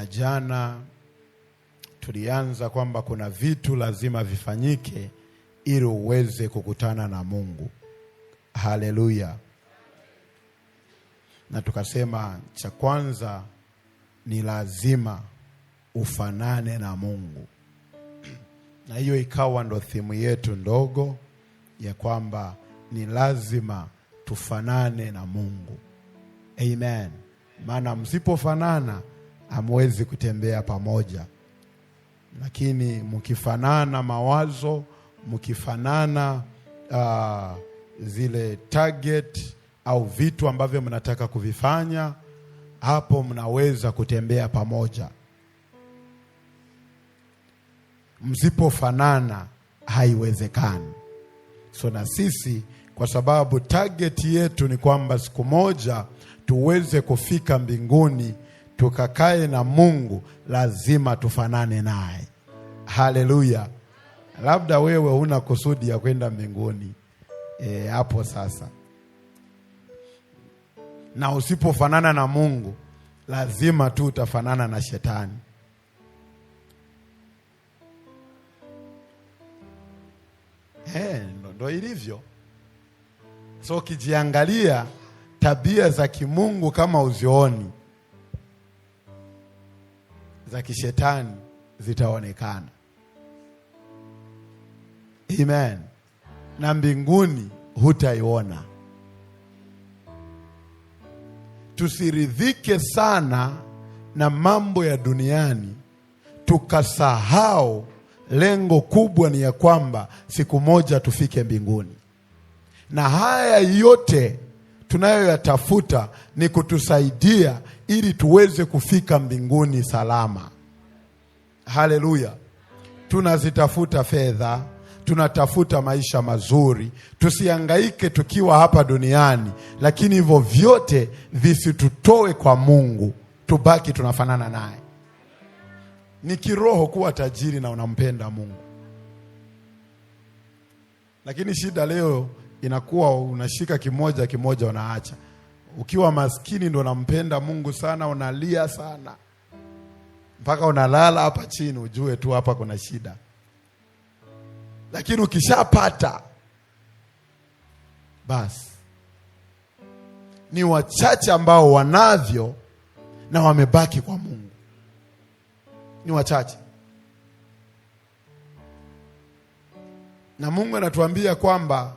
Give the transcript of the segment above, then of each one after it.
Na jana tulianza kwamba kuna vitu lazima vifanyike ili uweze kukutana na Mungu. Haleluya. Na tukasema cha kwanza ni lazima ufanane na Mungu. Na hiyo ikawa ndo thimu yetu ndogo ya kwamba ni lazima tufanane na Mungu. Amen. Maana msipofanana hamwezi kutembea pamoja. Lakini mkifanana mawazo, mkifanana zile target au vitu ambavyo mnataka kuvifanya, hapo mnaweza kutembea pamoja. Msipofanana haiwezekani. So na sisi kwa sababu target yetu ni kwamba siku moja tuweze kufika mbinguni, tukakae na Mungu, lazima tufanane naye. Haleluya. Labda wewe huna kusudi ya kwenda mbinguni. Hapo sasa. Na usipofanana na Mungu, lazima tu utafanana na shetani. Ndo ilivyo. So ukijiangalia tabia za kimungu kama uzioni, za kishetani zitaonekana. Amen. Na mbinguni hutaiona. Tusiridhike sana na mambo ya duniani, tukasahau lengo kubwa ni ya kwamba siku moja tufike mbinguni. Na haya yote tunayoyatafuta ni kutusaidia ili tuweze kufika mbinguni salama. Haleluya. Tunazitafuta fedha, tunatafuta maisha mazuri, tusihangaike tukiwa hapa duniani, lakini hivyo vyote visitutoe kwa Mungu, tubaki tunafanana naye. Ni kiroho kuwa tajiri na unampenda Mungu. Lakini shida leo inakuwa unashika kimoja kimoja unaacha. Ukiwa maskini ndo unampenda Mungu sana, unalia sana, mpaka unalala hapa chini, ujue tu hapa kuna shida. Lakini ukishapata, basi ni wachache ambao wanavyo na wamebaki kwa Mungu. Ni wachache. Na Mungu anatuambia kwamba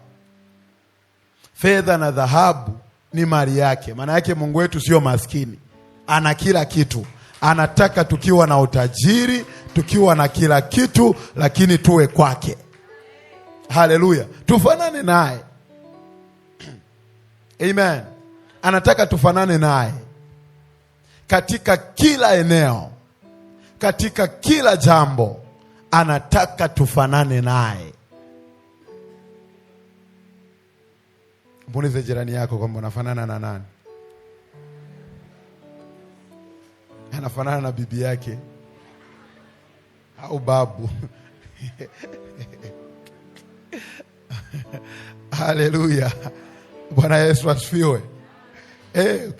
fedha na dhahabu ni mali yake. Maana yake Mungu wetu sio maskini. Ana kila kitu. Anataka tukiwa na utajiri, tukiwa na kila kitu, lakini tuwe kwake. Haleluya. Tufanane naye. Amen. Anataka tufanane naye katika kila eneo, katika kila jambo. Anataka tufanane naye. Muulize jirani yako kwamba unafanana na nani? Anafanana na bibi yake au babu? Haleluya. Bwana Yesu asifiwe.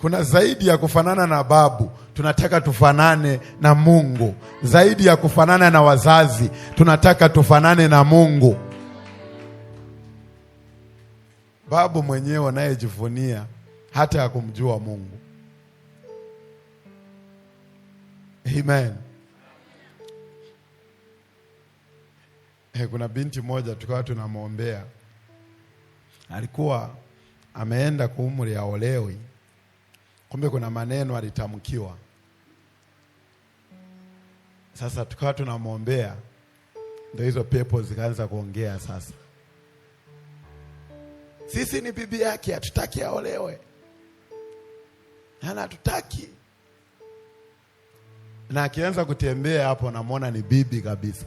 Kuna zaidi ya kufanana na babu. Tunataka tufanane na Mungu. Zaidi ya kufanana na wazazi, tunataka tufanane na Mungu. Babu mwenyewe anayejivunia hata ya kumjua Mungu. Amen. Kuna binti moja tukawa tunamwombea. Alikuwa ameenda kuumri aolewi. Kumbe kuna maneno alitamkiwa. Sasa tukawa tunamwombea, ndio hizo pepo zikaanza kuongea sasa. Sisi ni bibi yake, hatutaki aolewe. Hatutaki. Na akianza kutembea hapo namuona ni bibi kabisa.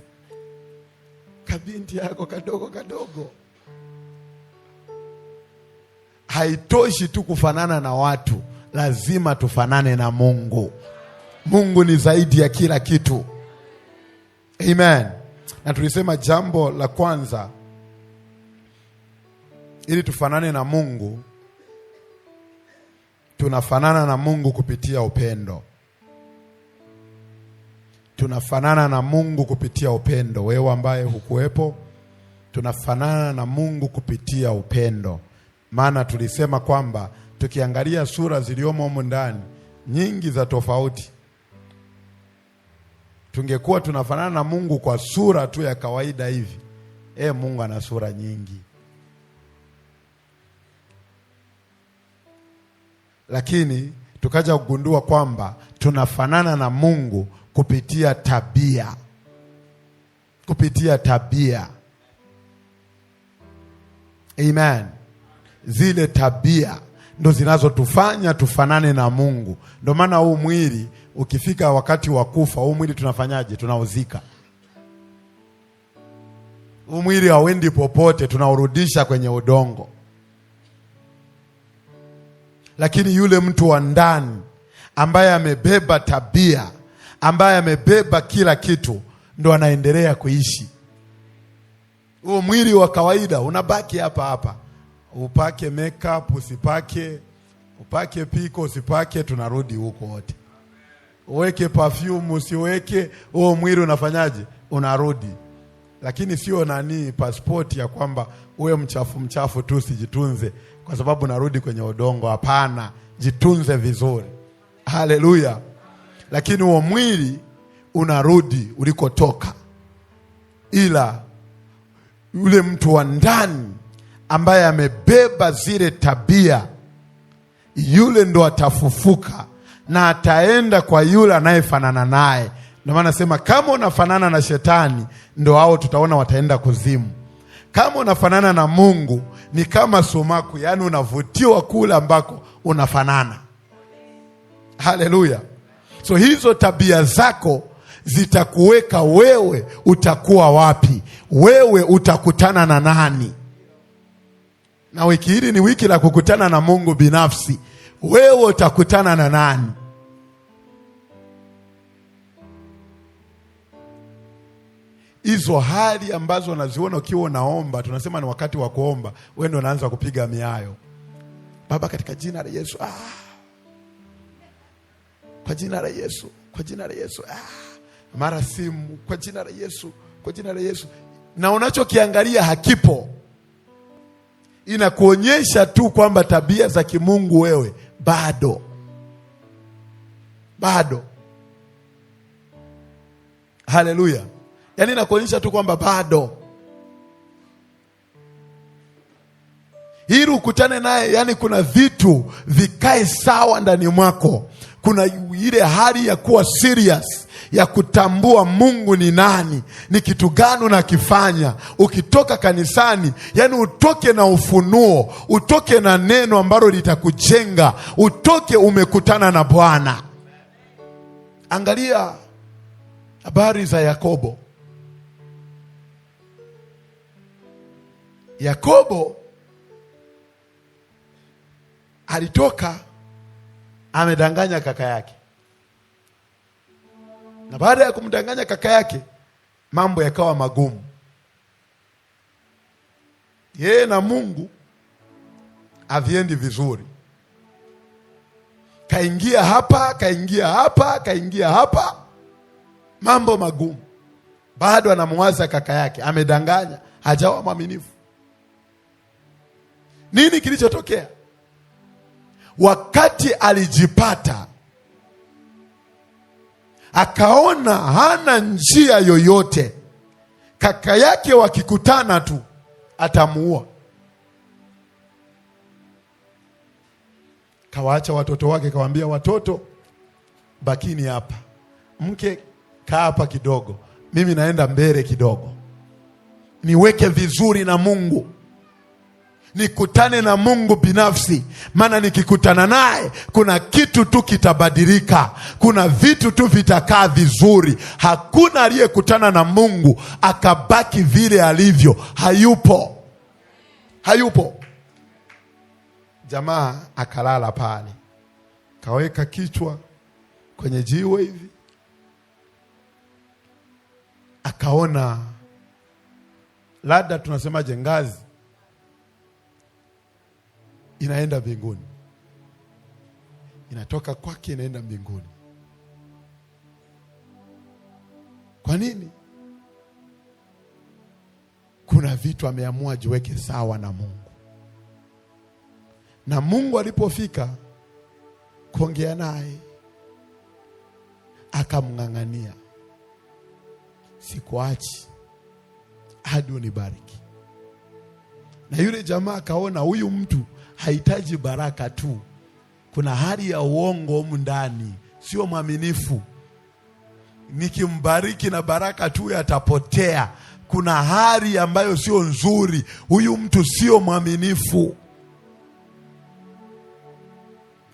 Kabinti yako kadogo kadogo. Haitoshi tu kufanana na watu, lazima tufanane na Mungu. Mungu ni zaidi ya kila kitu. Amen. Na tulisema jambo la kwanza, ili tufanane na Mungu, tunafanana na Mungu kupitia upendo. tunafanana na Mungu kupitia upendo. Wewe ambaye hukuwepo, tunafanana na Mungu kupitia upendo. Maana tulisema kwamba tukiangalia sura ziliomo humu ndani nyingi za tofauti, tungekuwa tunafanana na Mungu kwa sura tu ya kawaida hivi. Mungu ana sura nyingi. Lakini tukaja kugundua kwamba tunafanana na Mungu kupitia tabia. Kupitia tabia. Amen. Zile tabia ndo zinazotufanya tufanane na Mungu. Ndio maana huu mwili ukifika wakati wa kufa, huu mwili tunafanyaje? Tunauzika. Huu mwili hauendi popote, tunaurudisha kwenye udongo. Lakini yule mtu wa ndani ambaye amebeba tabia, ambaye amebeba kila kitu, ndo anaendelea kuishi. Huu mwili wa kawaida unabaki hapa hapa. Upake makeup usipake, upake piko usipake, tunarudi huko wote. Uweke perfume usiweke, huo mwili unafanyaje? Unarudi. Lakini sio passport ya kwamba uwe mchafu tu usijitunze kwa sababu narudi kwenye udongo. Hapana, jitunze vizuri. Haleluya. Lakini huo mwili unarudi ulikotoka. Ila yule mtu wa ndani ambaye amebeba zile tabia, yule ndo atafufuka na ataenda kwa yule anayefanana naye. Ndio maana nasema kama unafanana na shetani, ndo hao tutaona wataenda kuzimu. Kama unafanana na Mungu, ni kama sumaku, yani unavutiwa kule ambako unafanana. Haleluya. So hizo tabia zako zitakuweka wewe utakuwa wapi, wewe utakutana na nani. Na wiki hili ni wiki la kukutana na Mungu binafsi. Wewe utakutana na nani? Hizo hali ambazo unaziona ukiwa unaomba, tunasema ni wakati wa kuomba, wewe ndio unaanza kupiga miayo. Baba, katika jina la Yesu. Kwa jina la Yesu, kwa jina la Yesu. Mara simu, kwa jina la Yesu, kwa jina la Yesu. Na unachokiangalia hakipo. Inakuonyesha tu kwamba tabia za kimungu wewe bado. Haleluya. Yani inakuonyesha tu kwamba bado. Ili ukutane naye, yani kuna vitu vikae sawa ndani mwako. Kuna ile hali ya kuwa serious, ya kutambua Mungu ni nani, ni kitu gani unakifanya. Ukitoka kanisani, yani utoke na ufunuo, utoke na neno ambalo litakujenga, utoke umekutana na Bwana. Angalia habari za Yakobo. Yakobo alitoka amedanganya kaka yake. Na baada ya kumdanganya kaka yake, mambo yakawa magumu. Yeye na Mungu haviendi vizuri. Kaingia hapa, kaingia hapa, kaingia hapa. Mambo magumu. Bado anamwaza kaka yake, amedanganya, hajawa mwaminifu. Nini kilichotokea? Wakati alijipata, akaona hana njia yoyote, kaka yake wakikutana tu atamuua. Kawaacha watoto wake, kawaambia watoto, bakini hapa, mke kaa hapa kidogo, mimi naenda mbele kidogo, niweke vizuri na Mungu, nikutane na Mungu binafsi. Maana nikikutana naye kuna kitu tu kitabadilika, kuna vitu tu vitakaa vizuri. Hakuna aliyekutana na Mungu akabaki vile alivyo. Hayupo. Jamaa akalala pale, kaweka kichwa kwenye jiwe hivi, akaona labda tunasemaje, ngazi inaenda mbinguni, inatoka kwake inaenda mbinguni. Kwa nini? Kuna vitu ameamua jiweke sawa na Mungu. Na Mungu alipofika kuongea naye, akamng'ang'ania, sikuachi hadi unibariki. Na yule jamaa akaona huyu mtu hahitaji baraka tu, kuna hali ya uongo humu ndani, sio mwaminifu. Nikimbariki na baraka tu yatapotea. Kuna hali ambayo sio nzuri, huyu mtu sio mwaminifu.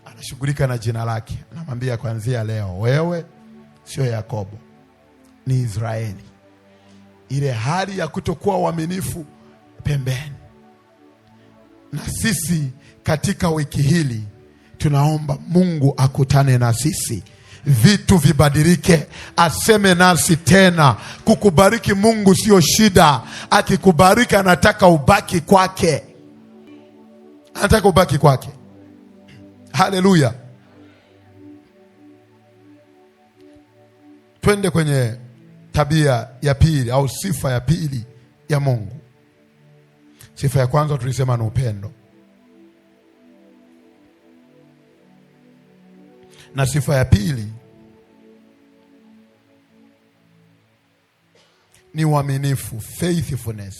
Anashughulika na jina lake, anamwambia kuanzia leo wewe sio Yakobo, ni Israeli. Ile hali ya kutokuwa uaminifu pembeni. Na sisi katika wiki hili tunaomba Mungu akutane na sisi, vitu vibadilike, aseme nasi tena. Kukubariki Mungu sio shida. Akikubariki anataka ubaki kwake, anataka ubaki kwake. Haleluya. Twende kwenye tabia ya pili au sifa ya pili ya Mungu. Sifa ya kwanza tulisema ni upendo, na sifa ya pili ni uaminifu, faithfulness.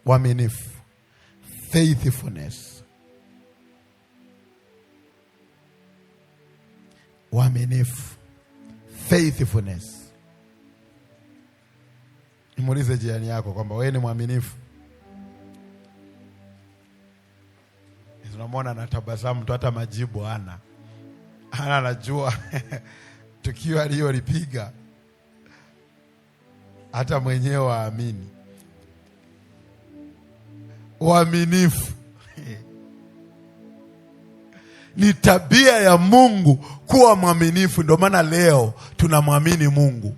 Uaminifu, faithfulness. Uaminifu, faithfulness. Nimuulize jirani yako kwamba wewe ni mwaminifu. Unamwona anatabasamu tu, hata majibu hana. Anajua tukio aliyolipiga hata mwenyewe waamini. Uaminifu ni tabia ya Mungu, kuwa mwaminifu. Ndio maana leo tunamwamini Mungu.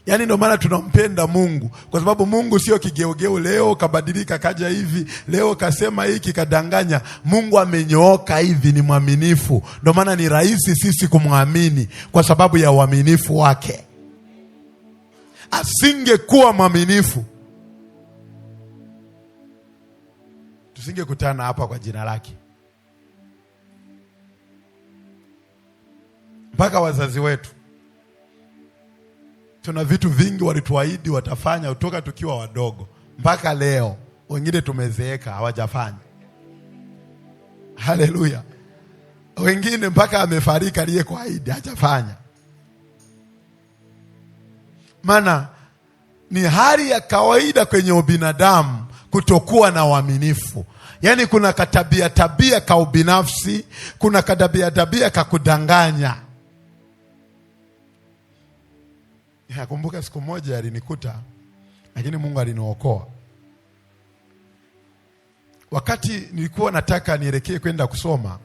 Yaani ndio maana tunampenda Mungu, kwa sababu Mungu sio kigeugeu, leo kabadilika kaja hivi, leo kasema hiki kadanganya. Mungu amenyooka hivi, ni mwaminifu. Ndio maana ni rahisi sisi kumwamini, kwa sababu ya uaminifu wake. Asingekuwa mwaminifu, tusingekutana hapa kwa jina lake. Mpaka wazazi wetu, tuna vitu vingi walituahidi watafanya kutoka tukiwa wadogo mpaka leo. Wengine tumezeeka hawajafanya. Haleluya. Wengine mpaka amefarika aliyekuahidi hajafanya. Maana ni hali ya kawaida kwenye ubinadamu kutokuwa na uaminifu. Yaani kuna tabia ka ubinafsi, kuna tabia ka kudanganya. Nakumbuka siku moja alinikuta, lakini Mungu aliniokoa. Wakati nilikuwa nataka nielekee kwenda kusoma,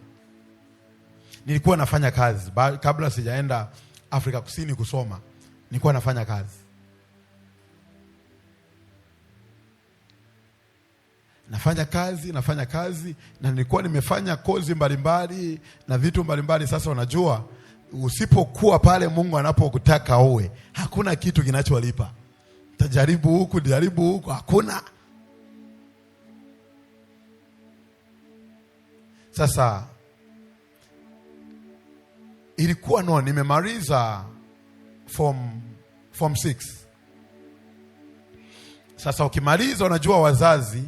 nilikuwa nafanya kazi. Kabla sijaenda Afrika Kusini kusoma, nilikuwa nafanya kazi. Nafanya kazi na nilikuwa nimefanya kozi mbalimbali na vitu mbalimbali. Sasa unajua, usipokuwa pale Mungu anapokutaka uwe, hakuna kitu kinacholipa. Tajaribu huku, hakuna. Sasa ilikuwa nimemaliza form 6. Sasa ukimaliza, unajua wazazi,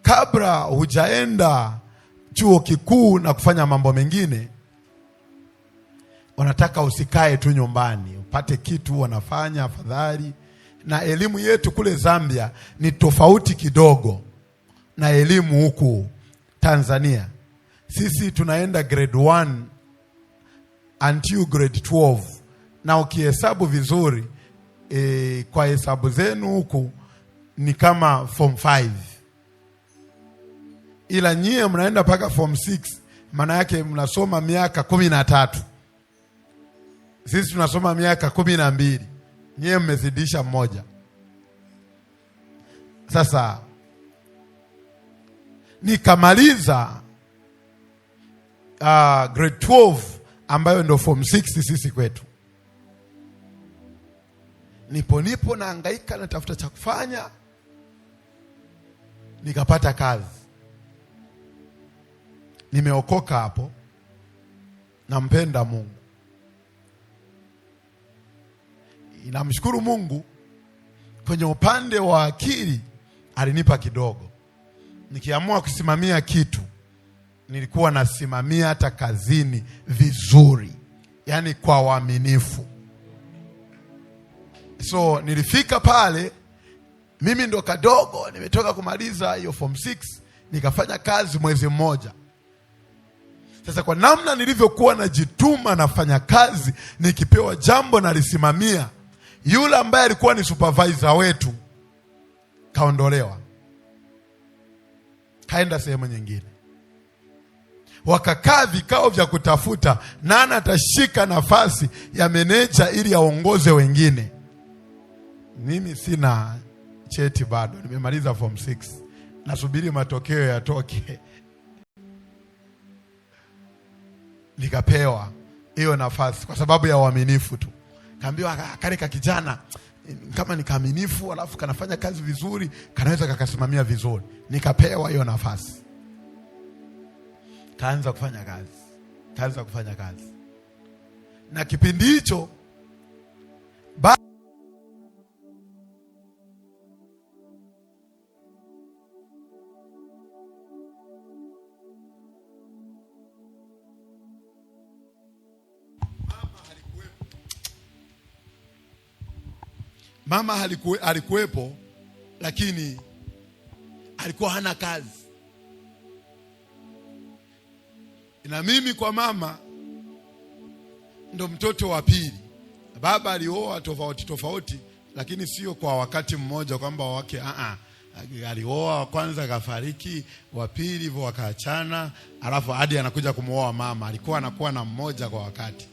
kabla hujaenda chuo kikuu na kufanya mambo mengine, wanataka usikae tu nyumbani, upate kitu wanafanya afadhali. Na elimu yetu kule Zambia ni tofauti kidogo na elimu huku Tanzania. Sisi tunaenda grade 1 until grade 12. Na ukihesabu vizuri, kwa hesabu zenu huku ni kama form 5. Ila nyie mnaenda paka form 6, maana yake mnasoma miaka 13. Sisi tunasoma miaka 12. Nyie mmezidisha mmoja. Sasa nikamaliza grade 12 ambayo ndio form 6 sisi kwetu. nipo nahangaika natafuta cha kufanya, nikapata kazi. Nimeokoka hapo, nampenda Mungu. Namshukuru Mungu, kwenye upande wa akili alinipa kidogo. Nikiamua kusimamia kitu, nilikuwa nasimamia hata kazini vizuri, yani kwa uaminifu. So nilifika pale, mimi ndo kadogo, nimetoka kumaliza hiyo form 6, nikafanya kazi mwezi mmoja. Sasa kwa namna nilivyokuwa najituma nafanya kazi, nikipewa jambo nalisimamia, yule ambaye alikuwa ni supervisor wetu kaondolewa, kaenda sehemu nyingine. Wakakaa vikao vya kutafuta nani atashika nafasi ya meneja ili aongoze wengine. Mimi sina cheti bado, nimemaliza form 6, nasubiri matokeo yatoke. Nikapewa hiyo nafasi kwa sababu ya uaminifu tu. Kaambiwa kale ka kijana kama ni kaaminifu alafu kanafanya kazi vizuri, kanaweza kakasimamia vizuri. Nikapewa hiyo nafasi. Kaanza kufanya kazi. Na kipindi hicho mama alikuwepo, lakini alikuwa hana kazi. Na mimi kwa mama ndo mtoto wa pili. Baba alioa tofauti, lakini sio kwa wakati mmoja kwamba wake alioa wa kwanza kafariki, wa pili hivyo wakaachana, alafu hadi anakuja kumuoa mama. Alikuwa anakuwa na mmoja kwa wakati.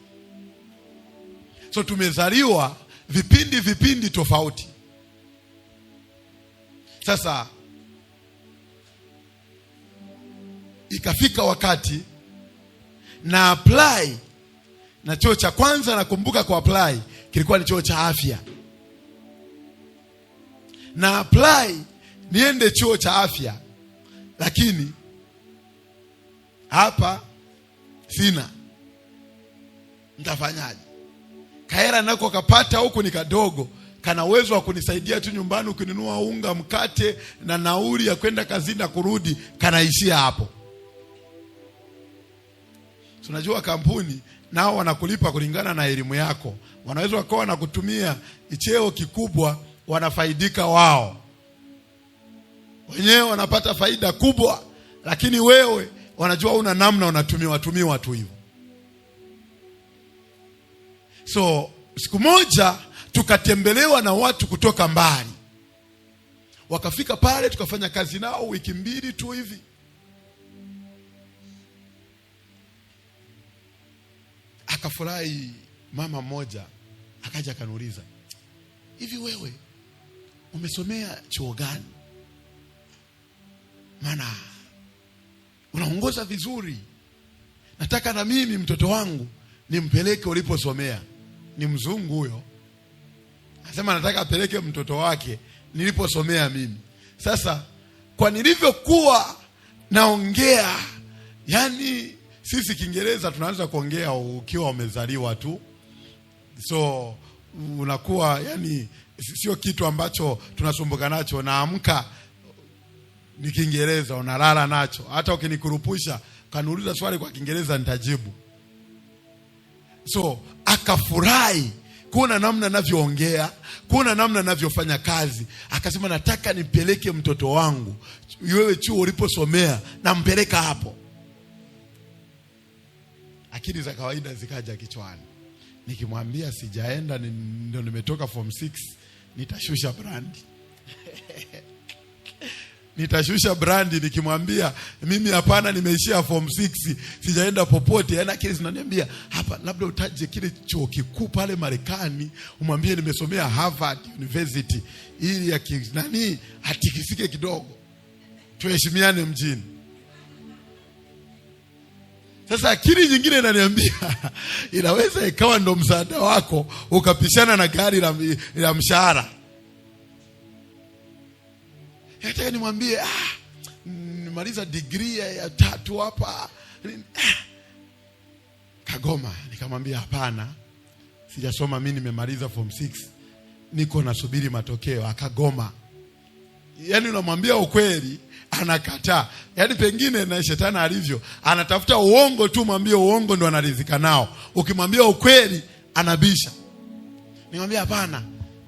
So tumezaliwa vipindi tofauti. Sasa ikafika wakati na apply, na chuo cha kwanza nakumbuka kwa apply kilikuwa ni chuo cha afya. Na apply niende chuo cha afya, lakini hapa sina, nitafanyaje? Kaera nako kapata huku ni kadogo, kana uwezo wa kunisaidia tu nyumbani, ukinunua unga, mkate na nauli ya kwenda kazini na kurudi, kanaishia hapo. Tunajua kampuni nao wanakulipa kulingana na elimu yako. Wanaweza wakawa wanakutumia cheo kikubwa, wanafaidika wao wenyewe, wanapata faida kubwa, lakini wewe wanajua una namna, unatumiwa tu hivyo. So siku moja tukatembelewa na watu kutoka mbali. Wakafika pale, tukafanya kazi nao wiki 2 tu hivi. Akafurahi mama mmoja, akaja akaniuliza, hivi wewe umesomea chuo gani? Maana unaongoza vizuri, nataka na mimi mtoto wangu nimpeleke uliposomea. Ni mzungu huyo. Anasema nataka apeleke mtoto wake niliposomea mimi. Sasa kwa nilivyokuwa naongea, yani sisi Kiingereza tunaanza kuongea ukiwa umezaliwa tu. So unakuwa yani sio kitu ambacho tunasumbuka nacho. Naamka ni Kiingereza, unalala nacho. Hata ukinikurupusha kaniuliza swali kwa Kiingereza nitajibu. So akafurahi kuna namna ninavyoongea, kuna namna ninavyofanya kazi. Akasema nataka nipeleke mtoto wangu wewe chuo uliposomea, na mpeleka hapo. Akili za kawaida zikaja kichwani. Nikimwambia sijaenda, ndio nimetoka form 6, nitashusha brandi. Nitashusha brandi nikimwambia mimi hapana, nimeishia form 6, sijaenda popote. Yana akili zinaniambia hapa labda utaje kile chuo kikuu pale Marekani, umwambie nimesomea Harvard University, ili ya nani atikisike kidogo, tuheshimiane mjini. Sasa akili nyingine inaniambia inaweza ikawa ndo msaada wako ukapishana na gari la mshahara. Nataka nimwambie nimaliza degree ya 3 hapa. Kagoma. Nikamwambia hapana, sijasoma mimi, nimemaliza form 6, niko nasubiri matokeo. Akagoma. Yaani unamwambia ukweli anakataa. Yaani pengine na shetani alivyo, anatafuta uongo tu, mwambie uongo ndo anaridhika nao. Ukimwambia ukweli anabisha. Nimwambia hapana,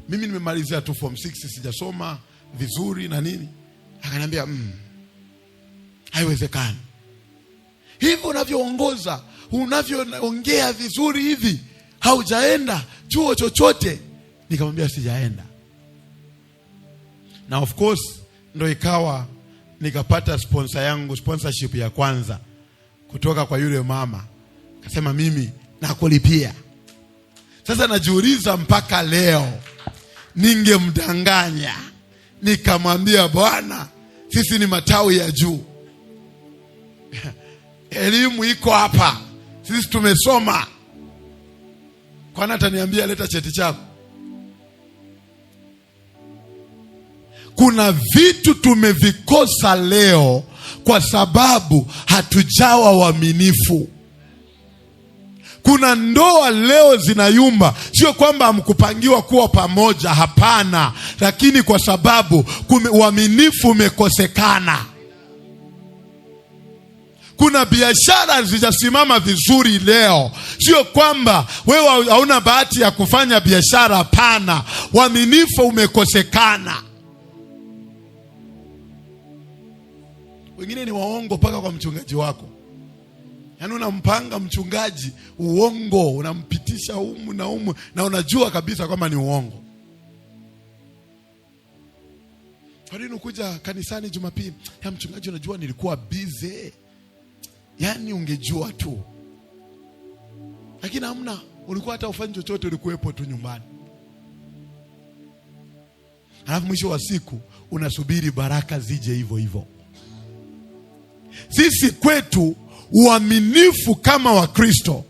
mimi nimemalizia tu form 6, sijasoma vizuri na nini. Akaniambia haiwezekani. Hivi unavyoongoza, unavyoongea vizuri hivi, haujaenda chuo chochote? Nikamwambia sijaenda. Na of course ndo ikawa nikapata sponsorship ya kwanza kutoka kwa yule mama. Akasema mimi nakulipia. Sasa najiuliza mpaka leo ningemdanganya nikamwambia bwana, sisi ni matawi ya juu. Elimu iko hapa. Sisi tumesoma. Kwani ataniambia leta cheti chako? Kuna vitu tumevikosa leo kwa sababu hatujawa waaminifu. Kuna ndoa leo zinayumba, sio kwamba hamkupangiwa kuwa pamoja, hapana, lakini kwa sababu uaminifu umekosekana. Kuna biashara zijasimama vizuri leo, sio kwamba wewe hauna bahati ya kufanya biashara, hapana, uaminifu umekosekana. Wengine ni waongo paka kwa mchungaji wako. Yaani unampanga mchungaji uongo, unampitisha humu na humu na unajua kabisa kwamba ni uongo. Kwa nini ukuja kanisani Jumapili? Ya mchungaji, unajua nilikuwa busy. Yaani ungejua tu. Lakini hamna, ulikuwa hata ufanye chochote, ulikuwepo tu nyumbani. Alafu mwisho wa siku unasubiri baraka zije hivyo hivyo. Sisi kwetu uaminifu kama Wakristo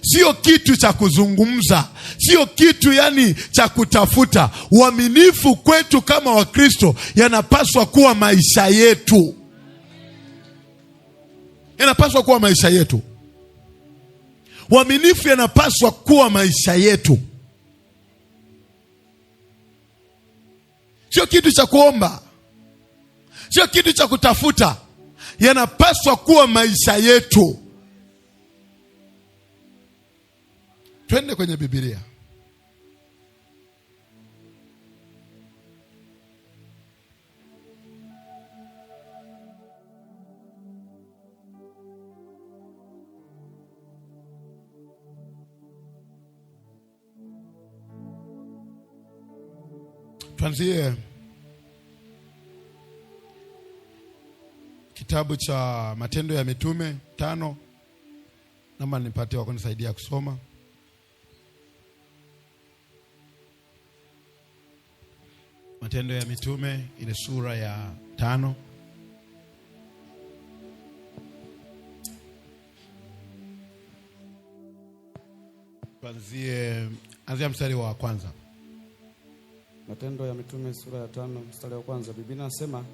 sio kitu cha kuzungumza, sio kitu yani cha kutafuta. Uaminifu kwetu kama Wakristo yanapaswa kuwa maisha yetu. Yanapaswa kuwa maisha yetu. Uaminifu yanapaswa kuwa maisha yetu. Sio kitu cha kuomba, sio kitu cha kutafuta. Yanapaswa kuwa maisha yetu. Twende kwenye Biblia. Tuanzie kitabu cha Matendo ya Mitume 5. Naomba nipate wako nisaidia kusoma. Matendo ya Mitume ile sura ya 5. Anzia mstari wa kwanza. Matendo ya Mitume sura ya 5 mstari wa kwanza. Biblia inasema,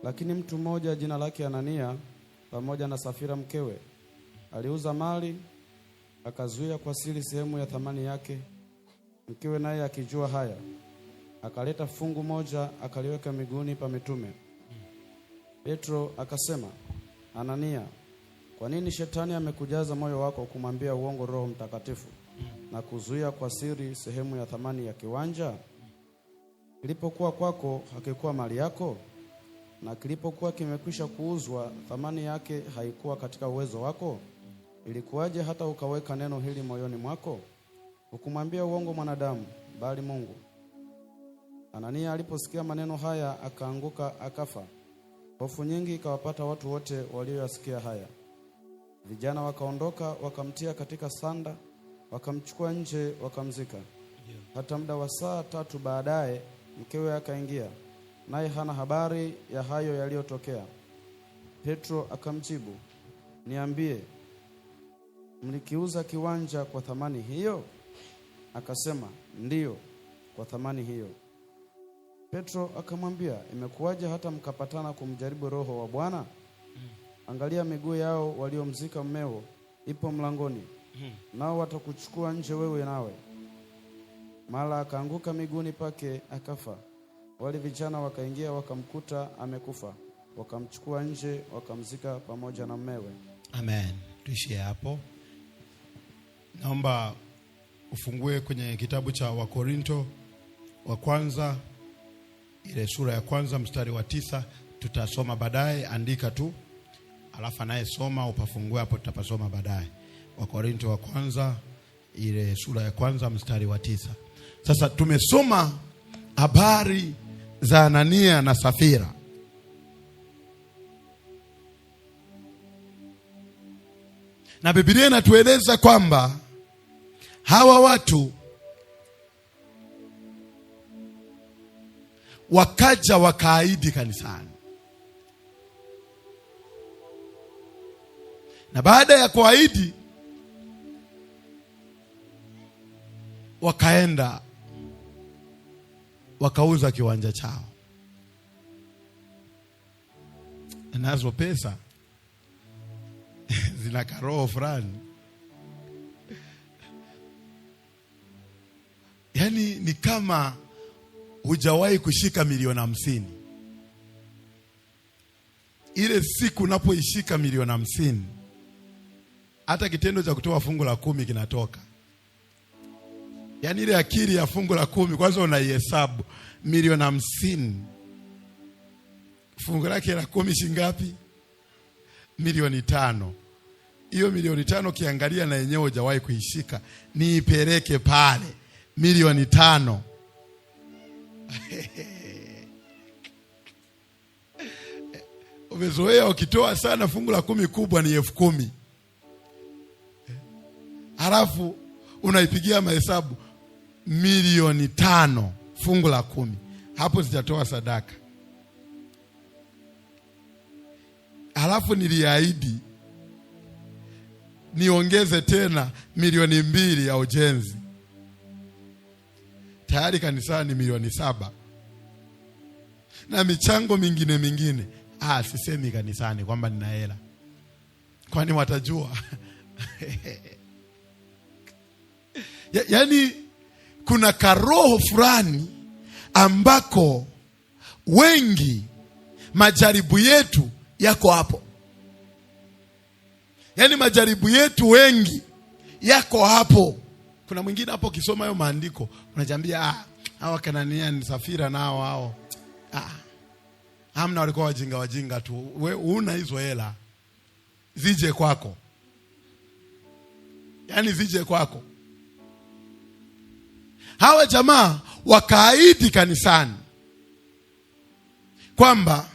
lakini mtu mmoja jina lake Anania pamoja na Safira mkewe aliuza mali, akazuia kwa siri sehemu ya thamani yake. Mkewe naye akijua haya, akaleta fungu moja akaliweka miguuni pa mitume. Petro akasema, Anania, kwa nini shetani amekujaza moyo wako kumwambia uongo Roho Mtakatifu na kuzuia kwa siri sehemu ya thamani ya kiwanja? Kilipokuwa kwako hakikuwa mali yako? Na kilipokuwa kimekwisha kuuzwa thamani yake haikuwa katika uwezo wako? Ilikuwaje hata ukaweka neno hili moyoni mwako? Ukumwambia uongo mwanadamu, bali Mungu. Anania aliposikia maneno haya akaanguka akafa. Hofu nyingi ikawapata watu wote walioyasikia haya. Vijana wakaondoka wakamtia katika sanda, wakamchukua nje wakamzika. Hata muda wa saa 3 baadaye mkewe akaingia, naye hana habari ya hayo yaliyotokea. Petro akamjibu, niambie, mlikiuza kiwanja kwa thamani hiyo? Akasema, ndiyo, kwa thamani hiyo. Petro akamwambia, imekuwaje hata mkapatana kumjaribu Roho wa Bwana? Angalia, miguu yao waliomzika mmeo ipo mlangoni, nao watakuchukua nje wewe nawe. Mara akaanguka miguuni pake akafa. Wale vijana wakaingia wakamkuta amekufa, wakamchukua nje wakamzika pamoja na mmewe. Amen. Tuishie hapo. Naomba ufungue kwenye kitabu cha Wakorinto wa kwanza, ile sura ya kwanza mstari wa 9. Tutasoma baadaye, andika tu, alafu naye soma upafungue hapo, tutapasoma baadaye. Wakorinto wa kwanza, ile sura ya kwanza mstari wa 9. Sasa tumesoma habari za Anania na Safira. Na Biblia inatueleza kwamba hawa watu wakaja wakaahidi kanisani. Na baada ya kuahidi wakaenda wakauza kiwanja chao. Nazo pesa zina karoho fulani. Yaani ni kama hujawahi kushika milioni 50. Ile siku unapoishika milioni 50, hata kitendo cha kutoa fungu la 10 kinatoka. Yaani ile akili ya fungu la 10 kwanza unaihesabu milioni 50. Fungu lake la 10 shingapi? Milioni 5. Hiyo milioni 5 kiangalia na yenyewe hujawahi kuishika, niipeleke pale milioni 5. Umezoea ukitoa sana fungu la 10 kubwa ni 10,000. Halafu unaipigia mahesabu milioni 5 fungu la 10. Hapo sijatoa sadaka. Halafu niliahidi niongeze tena milioni 2 ya ujenzi. Tayari kanisani milioni 7. Na michango mingine. Sisemi kanisani kwamba nina hela, kwani watajua. Yaani kuna karoho fulani ambako wengi majaribu yetu yako hapo. Yaani majaribu yetu wengi yako hapo. Kuna mwingine hapo ukisoma hayo maandiko unajambia hawa Kanania ni Safira nao hao. Hamna, walikuwa wajinga tu. Wewe una hizo hela zije kwako. Yaani zije kwako. Hawa jamaa wakaahidi kanisani kwamba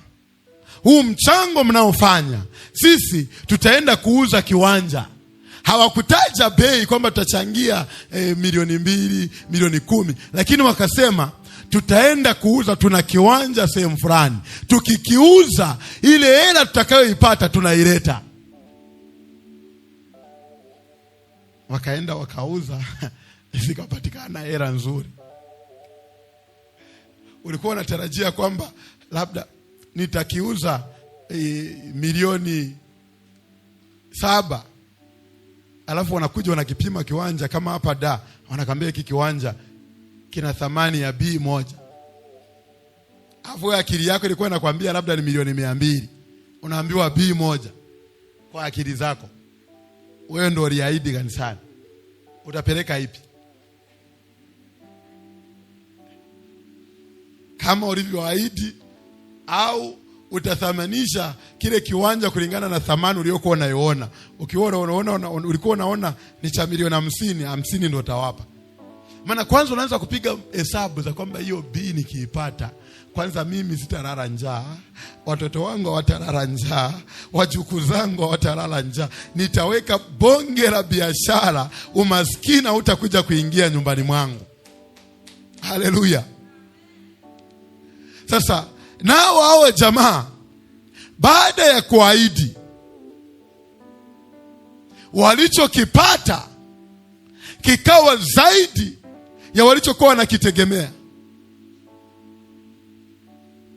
huu mchango mnaofanya sisi tutaenda kuuza kiwanja. Hawakutaja bei kwamba tutachangia milioni 2, milioni 10, lakini wakasema tutaenda kuuza, tuna kiwanja sehemu fulani. Tukikiuza ile hela tutakayoipata tunaileta. Wakaenda wakauza zikapatikana hela nzuri. Ulikuwa unatarajia kwamba labda nitakiuza milioni 7. Alafu wanakuja wanakipima kiwanja kama hapa wanakwambia hiki kiwanja kina thamani ya B1. Alafu akili yako ilikuwa inakwambia labda ni milioni 200. Unaambiwa B1 kwa akili zako. Wewe ndio uliahidi kanisani. Utapeleka ipi? Kama ulivyoahidi, au utathamanisha kile kiwanja kulingana na thamani uliyokuwa unaiona. Ulikuwa unaona ni cha milioni 50 ndio utawapa. Maana kwanza unaanza kupiga hesabu za kwamba hiyo B nikiipata, kwanza mimi sitalala njaa, watoto wangu hawatalala njaa, wajukuu zangu hawatalala njaa. Nitaweka bonge la biashara, umaskini utakuja kuingia nyumbani mwangu. Haleluya. Sasa nao hao jamaa baada ya kuahidi walichokipata kikawa zaidi ya walichokuwa wanakitegemea.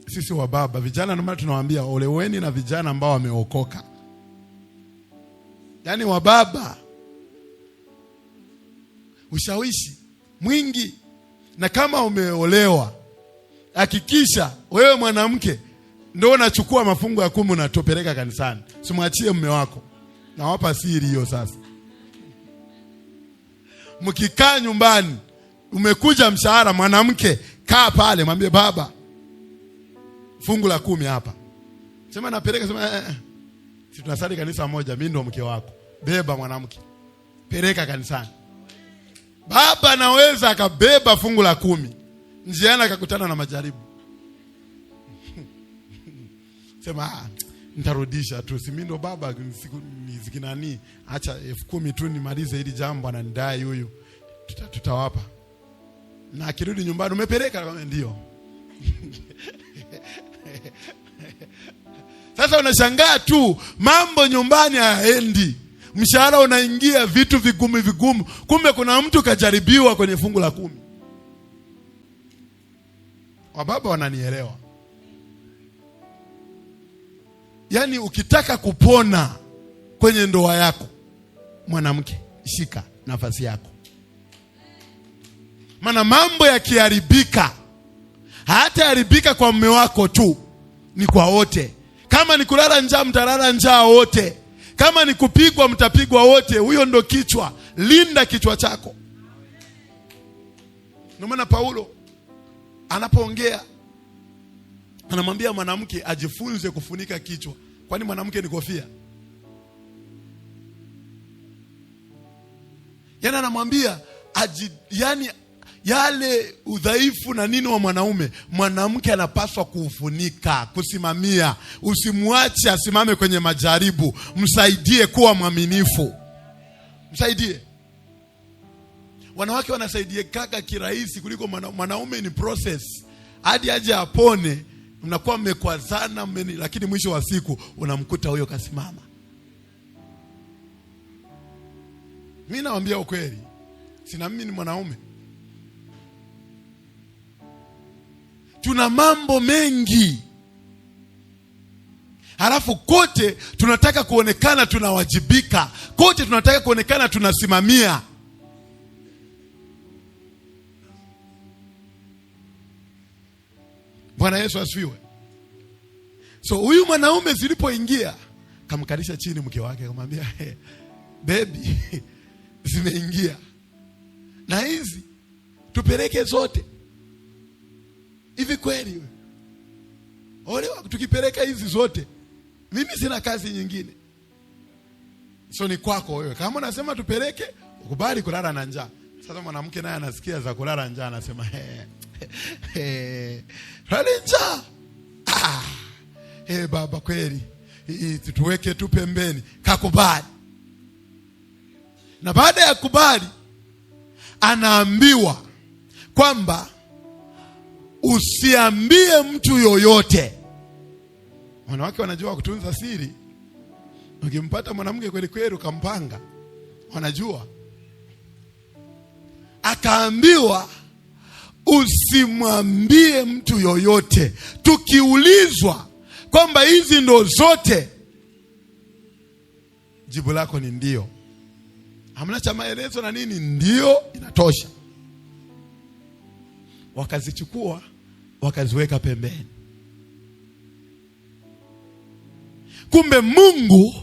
Sisi wa baba vijana ndio maana tunawaambia oleweni na vijana ambao wameokoka. Yaani wa baba ushawishi mwingi, na kama umeolewa hakikisha wewe mwanamke ndio unachukua mafungu ya 10 na tupeleka kanisani. Simwachie mume wako. Nawapa siri hiyo sasa. Mkikaa nyumbani, umekuja mshahara, mwanamke kaa pale mwambie baba fungu la 10 hapa. Sema napeleka, sema si tunasali kanisa moja, mimi ndo mke wako. Beba mwanamke, peleka kanisani. Baba anaweza akabeba fungu la 10, njiani akakutana na majaribu. Sema nitarudisha tu, si mimi ndo baba, zikinani acha 10,000 tu nimalize hili jambo, ananidai huyu, tutawapa. Na akirudi nyumbani, umepeleka? Ndio. Sasa unashangaa tu mambo nyumbani hayaendi, mshahara unaingia, vitu vigumu. Kumbe kuna mtu kajaribiwa kwenye fungu la 10. Wababa wananielewa. Yaani ukitaka kupona kwenye ndoa yako, mwanamke, shika nafasi yako. Maana mambo yakiharibika, hataharibika kwa mume wako tu, ni kwa wote. Kama ni kulala njaa, mtalala njaa wote. Kama ni kupigwa, mtapigwa wote. Huyo ndo kichwa. Linda kichwa chako. Ndio maana Paulo anapoongea anamwambia mwanamke ajifunze kufunika kichwa. Kwani mwanamke ni kofia? Yaani anamwambia yani yale udhaifu na nini wa mwanaume, mwanamke anapaswa kuufunika, kusimamia. Usimwache asimame kwenye majaribu, msaidie kuwa mwaminifu. Msaidie. Wanawake wanasaidia kaka kirahisi kuliko mwanaume. Ni process hadi aje apone. Mnakuwa mmekwazana, lakini mwisho wa siku unamkuta huyo kasimama. Mimi nawaambia ukweli, sina mimi ni mwanaume. Tuna mambo mengi, halafu kote tunataka kuonekana tunawajibika, kote tunataka kuonekana tunasimamia. Bwana Yesu asifiwe. So huyu mwanaume zilipoingia, kamkalisha chini mke wake, akamwambia baby, zimeingia na hizi tupeleke zote. Hivi kweli ole tukipeleka hizi zote, mimi sina kazi nyingine, so ni kwako wewe. Kama unasema tupeleke, ukubali kulala na njaa. Sasa mwanamke naye anasikia za kulala njaa, anasema lala njaa. Baba kweli, tuweke tu pembeni. Kakubali. Na baada ya kubali, anaambiwa kwamba usiambie mtu yoyote. Wanawake wanajua kutunza siri. Ukimpata mwanamke kweli kweli ukampanga, wanajua. Akaambiwa usimwambie mtu yoyote. Tukiulizwa kwamba hizi ndo zote, jibu lako ni ndio. Hamna cha maelezo na nini, ndio inatosha. Wakazichukua, wakaziweka pembeni. Kumbe Mungu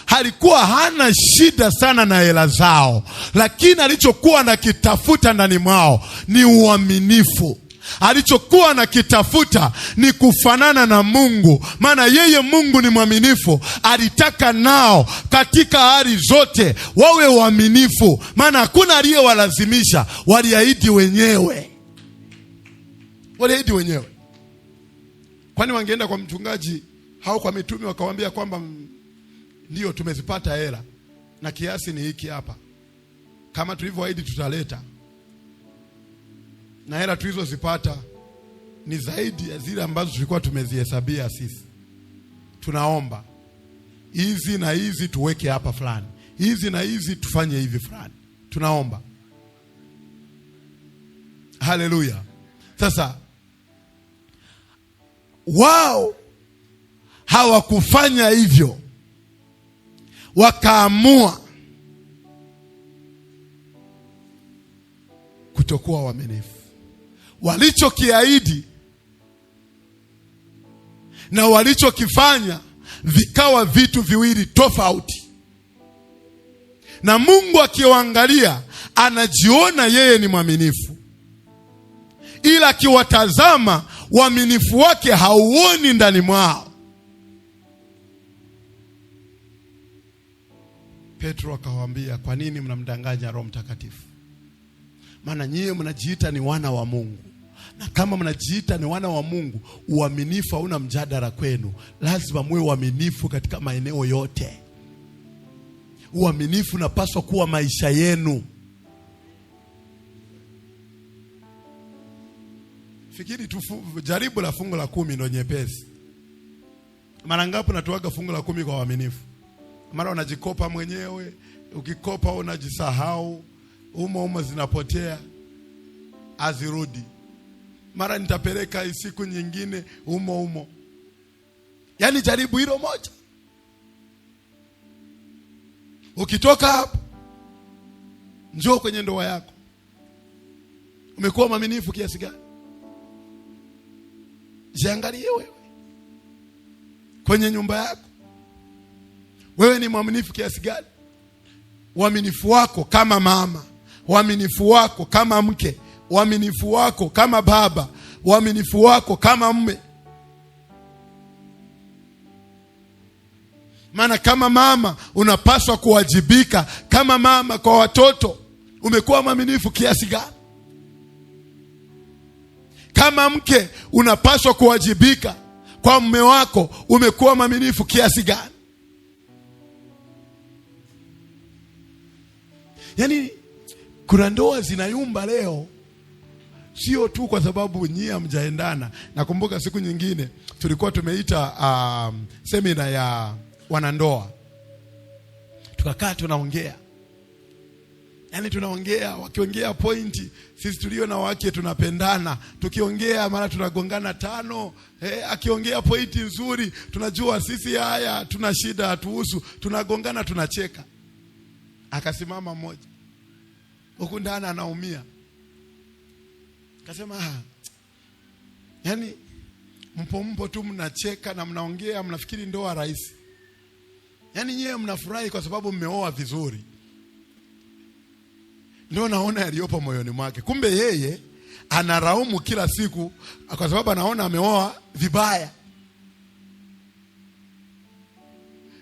halikuwa hana shida sana na hela zao, lakini alichokuwa anakitafuta ndani mwao ni uaminifu. Alichokuwa anakitafuta ni kufanana na Mungu, maana yeye Mungu ni mwaminifu. Alitaka nao katika hali zote wawe waaminifu, maana hakuna aliyewalazimisha, waliahidi wenyewe. Waliahidi wenyewe. Kwani wangeenda kwa mchungaji au kwa mitume wakawaambia kwamba ndio tumezipata hela na kiasi ni hiki hapa, kama tulivyoahidi tutaleta, na hela tulizozipata ni zaidi ya zile ambazo tulikuwa tumezihesabia sisi, tunaomba hizi na hizi tuweke hapa fulani, hizi na hizi tufanye hivi fulani. Tunaomba. Haleluya. Sasa wao hawakufanya hivyo, wakaamua kutokuwa waaminifu. Walichokiahidi na walichokifanya vikawa vitu viwili tofauti. Na Mungu akiwaangalia anajiona yeye ni mwaminifu, ila akiwatazama uaminifu wake hauoni ndani mwao. Petro akawaambia, kwa nini mnamdanganya Roho Mtakatifu? Maana nyie mnajiita ni wana wa Mungu. Na kama mnajiita ni wana wa Mungu, uaminifu hauna mjadala kwenu. Lazima muwe uaminifu katika maeneo yote. Uaminifu unapaswa kuwa maisha yenu. Fikiri tu jaribu la fungu la 10 ndio nyepesi. Mara ngapi unatoaga fungu la 10 kwa uaminifu? Mara unajikopa mwenyewe, ukikopa unajisahau, umo zinapotea, azirudi. Mara nitapeleka siku nyingine, umo. Yaani jaribu hilo moja. Ukitoka hapo, njoo kwenye ndoa yako. Umekuwa mwaminifu kiasi gani? Jiangalie wewe. Kwenye nyumba yako, wewe ni mwaminifu kiasi gani? Uaminifu wako kama mama, uaminifu wako kama mke, uaminifu wako kama baba, uaminifu wako kama mume. Maana kama mama unapaswa kuwajibika kama mama kwa watoto. Umekuwa mwaminifu kiasi gani? Kama mke unapaswa kuwajibika kwa mume wako. Umekuwa mwaminifu kiasi gani? Yaani kuna ndoa zinayumba leo, sio tu kwa sababu nyie hamjaendana. Nakumbuka siku nyingine tulikuwa tumeita semina ya wanandoa. Tukakaa tunaongea. Yaani tunaongea, wakiongea pointi, sisi tulio na wake tunapendana. Tukiongea mara tunagongana 5. Akiongea pointi nzuri, tunajua sisi haya tuna shida hatuhusu, tunagongana tunacheka. Akasimama mmoja huku ndani anaumia. Akasema yaani mpo tu mnacheka na mnaongea, mnafikiri ndoa rahisi. Yaani nyewe mnafurahi kwa sababu mmeoa vizuri. Ndio naona yaliyopo moyoni mwake. Kumbe yeye anaraumu kila siku kwa sababu anaona ameoa vibaya.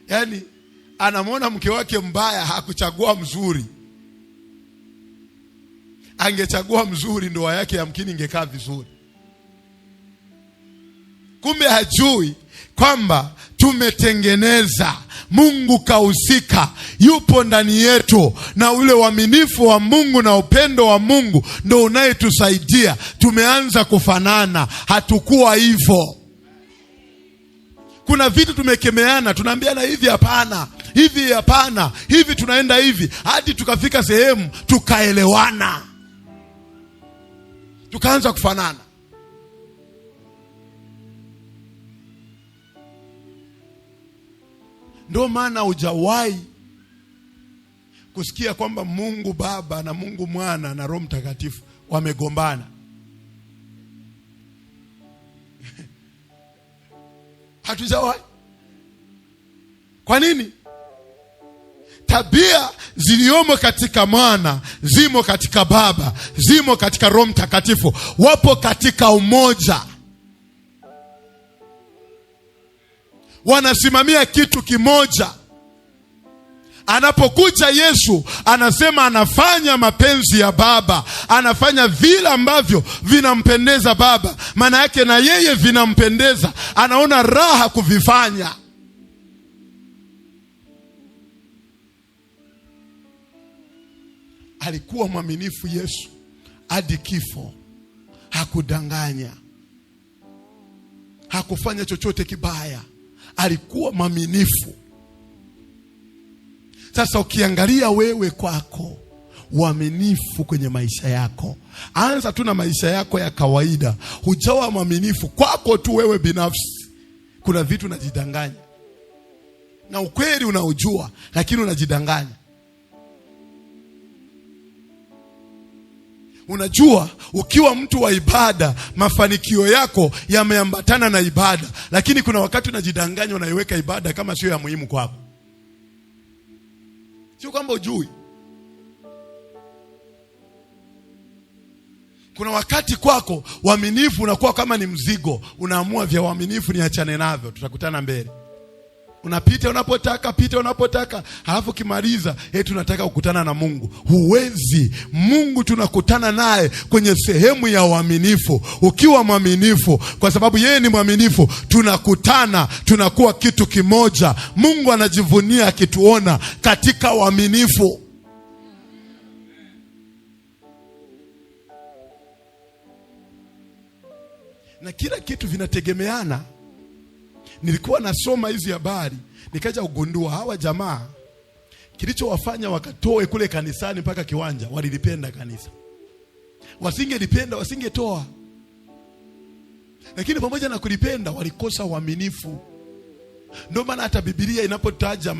Yaani anamwona mke wake mbaya, hakuchagua mzuri. Angechagua mzuri, ndoa yake yamkini ingekaa vizuri. Kumbe hajui kwamba tumetengeneza, Mungu kahusika, yupo ndani yetu, na ule uaminifu wa Mungu na upendo wa Mungu ndio unayetusaidia. Tumeanza kufanana, hatukuwa hivyo. Kuna vitu tumekemeana, tunaambiana hivi hapana, hivi hapana, hivi tunaenda hivi, hadi tukafika sehemu tukaelewana, tukaanza kufanana. Ndio maana hujawahi kusikia kwamba Mungu Baba na Mungu Mwana na Roho Mtakatifu wamegombana. Hatujawahi. Kwa nini? Tabia ziliomo katika Mwana zimo katika Baba, zimo katika Roho Mtakatifu, wapo katika umoja. Wanasimamia kitu kimoja. Anapokuja Yesu anasema anafanya mapenzi ya Baba, anafanya vile ambavyo vinampendeza Baba. Maana yake na yeye vinampendeza, anaona raha kuvifanya. Alikuwa mwaminifu Yesu hadi kifo. Hakudanganya, hakufanya chochote kibaya. Alikuwa mwaminifu. Sasa ukiangalia wewe kwako, uaminifu kwenye maisha yako, anza tu na maisha yako ya kawaida. Hujawa mwaminifu kwako tu wewe binafsi, kuna vitu unajidanganya na ukweli unaujua, lakini unajidanganya. Unajua ukiwa mtu wa ibada, mafanikio yako yameambatana na ibada, lakini kuna wakati unajidanganya, unaiweka ibada kama sio ya muhimu kwako. Sio kwamba ujui. Kuna wakati kwako uaminifu unakuwa kama ni mzigo, unaamua vya uaminifu niachane navyo, tutakutana mbele. Unapita unapotaka, pita unapotaka, halafu kimaliza tunataka kukutana na Mungu. Huwezi. Mungu tunakutana naye kwenye sehemu ya uaminifu. Ukiwa mwaminifu, kwa sababu yeye ni mwaminifu, tunakutana, tunakuwa kitu kimoja. Mungu anajivunia akituona katika uaminifu. Na kila kitu vinategemeana. Nilikuwa nasoma hizi habari, nikaja kugundua hawa jamaa kilichowafanya wakatoe kule kanisani mpaka kiwanja, walilipenda kanisa. Wasingelipenda wasingetoa. Lakini pamoja na kulipenda walikosa uaminifu. Ndio maana hata Biblia inapotaja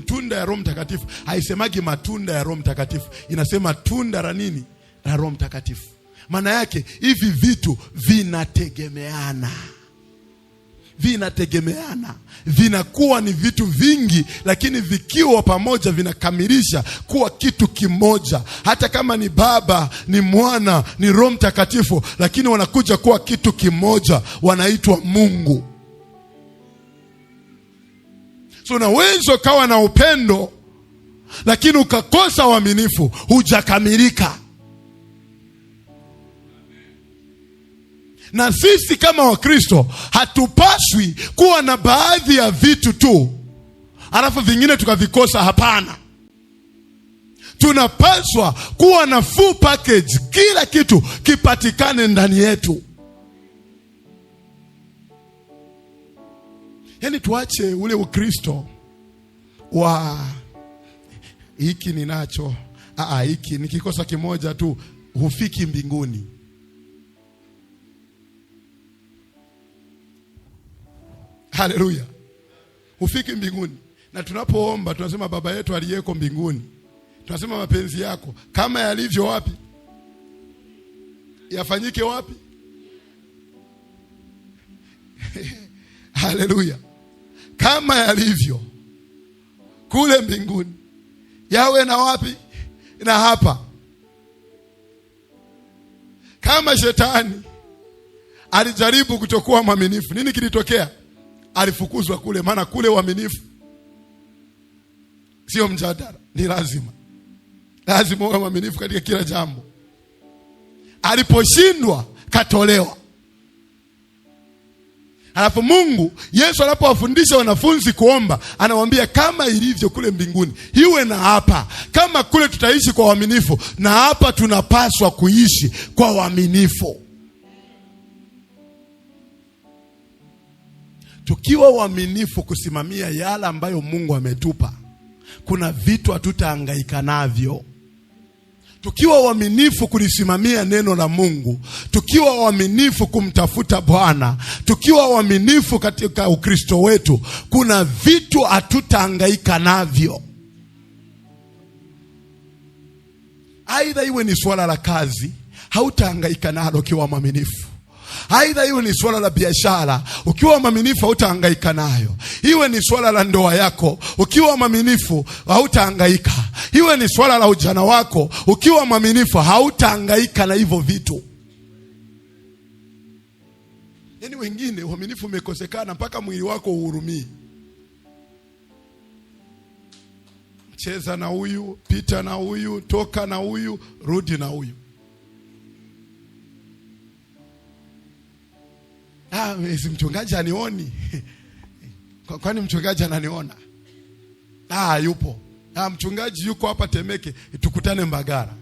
tunda ya Roho Mtakatifu, haisemagi matunda ya Roho Mtakatifu, inasema tunda la nini? La Roho Mtakatifu. Maana yake hivi vitu vinategemeana. Vinategemeana, vinakuwa ni vitu vingi, lakini vikiwa pamoja vinakamilisha kuwa kitu kimoja. Hata kama ni Baba, ni Mwana, ni Roho Mtakatifu, lakini wanakuja kuwa kitu kimoja, wanaitwa Mungu. So unaweza ukawa na upendo lakini ukakosa uaminifu, hujakamilika. Na sisi kama Wakristo hatupaswi kuwa na baadhi ya vitu tu alafu vingine tukavikosa. Hapana. Tunapaswa kuwa na full package, kila kitu kipatikane ndani yetu. Yaani tuache ule Ukristo wa hiki ninacho, hiki nikikosa kimoja tu hufiki mbinguni. Haleluya. Hufiki mbinguni. Na tunapoomba tunasema Baba yetu aliyeko mbinguni. Tunasema mapenzi yako kama yalivyo wapi? Yafanyike wapi? Haleluya. Kama yalivyo kule mbinguni, yawe na wapi? Na hapa. Kama shetani alijaribu kutokuwa mwaminifu, nini kilitokea? Alifukuzwa kule. Maana kule uaminifu sio mjadala, ni lazima uwe mwaminifu katika kila jambo. Aliposhindwa katolewa. Alafu Mungu, Yesu anapowafundisha wanafunzi kuomba, anawaambia kama ilivyo kule mbinguni, iwe na hapa. Kama kule tutaishi kwa uaminifu, na hapa tunapaswa kuishi kwa uaminifu. Tukiwa waaminifu kusimamia yale ambayo Mungu ametupa, kuna vitu hatutahangaika navyo. Tukiwa waaminifu kulisimamia neno la Mungu, tukiwa waaminifu kumtafuta Bwana, tukiwa waaminifu katika Ukristo wetu, kuna vitu hatutahangaika navyo. Aidha iwe ni swala la kazi, hautahangaika nalo ukiwa mwaminifu. Aidha iwe ni swala la biashara, ukiwa mwaminifu hautahangaika nayo. Iwe ni swala la ndoa yako, ukiwa mwaminifu hautahangaika. Iwe ni swala la ujana wako, ukiwa mwaminifu hautahangaika na hivyo vitu. Yaani wengine uaminifu umekosekana mpaka mwili wako uhurumii. Cheza na huyu, pita na huyu, toka na huyu, rudi na huyu. Mchungaji anioni. Kwani mchungaji ananiona? Yupo. Mchungaji yuko hapa Temeke, tukutane Mbagara.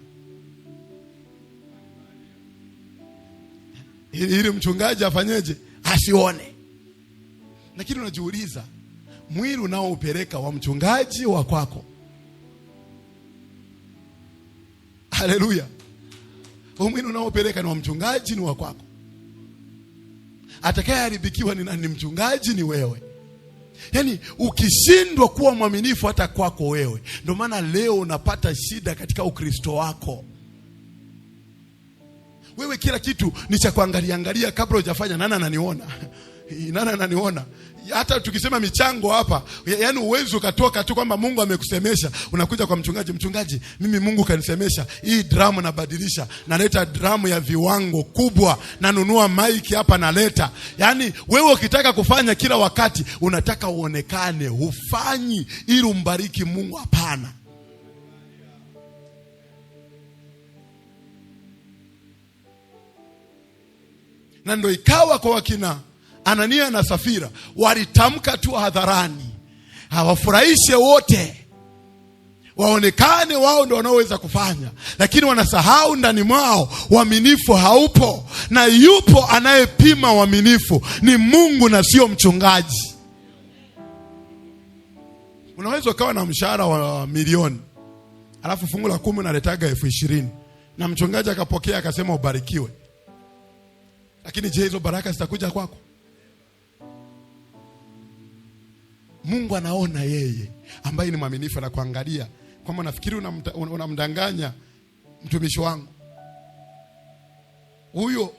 Ili mchungaji afanyeje? Asione. Lakini unajiuliza, mwili unaoupeleka wa mchungaji wa kwako Haleluya. Mwili unaopeleka ni wa mchungaji, ni wa kwako. Atakayeharibikiwa ni nani? Mchungaji, ni wewe. Yaani ukishindwa kuwa mwaminifu hata kwako wewe, ndio maana leo unapata shida katika Ukristo wako. Wewe kila kitu ni cha kuangalia kabla hujafanya. Nani ananiona? Nani ananiona? Hata tukisema michango hapa, yaani uwezo ukatoka tu kwamba Mungu amekusemesha, unakuja kwa mchungaji, mchungaji, mimi Mungu kanisemesha, hii dramu nabadilisha, naleta dramu ya viwango kubwa, nanunua maiki hapa naleta. Yaani wewe ukitaka kufanya kila wakati, unataka uonekane, hufanyi ili umbariki Mungu. Hapana. Na ndio ikawa kwa wakina Anania na Safira, walitamka tu hadharani, hawafurahishe wote, waonekane wao ndio wanaoweza kufanya, lakini wanasahau ndani mwao uaminifu haupo, na yupo anayepima uaminifu, ni Mungu na sio mchungaji. Unaweza ukawa na mshahara wa milioni, alafu fungu la 10 unaletaga 20,000, na mchungaji akapokea akasema ubarikiwe. Lakini je, hizo baraka zitakuja kwako? Mungu anaona yeye ambaye ni mwaminifu, na kuangalia kwamba nafikiri unamdanganya mtumishi wangu. Huyo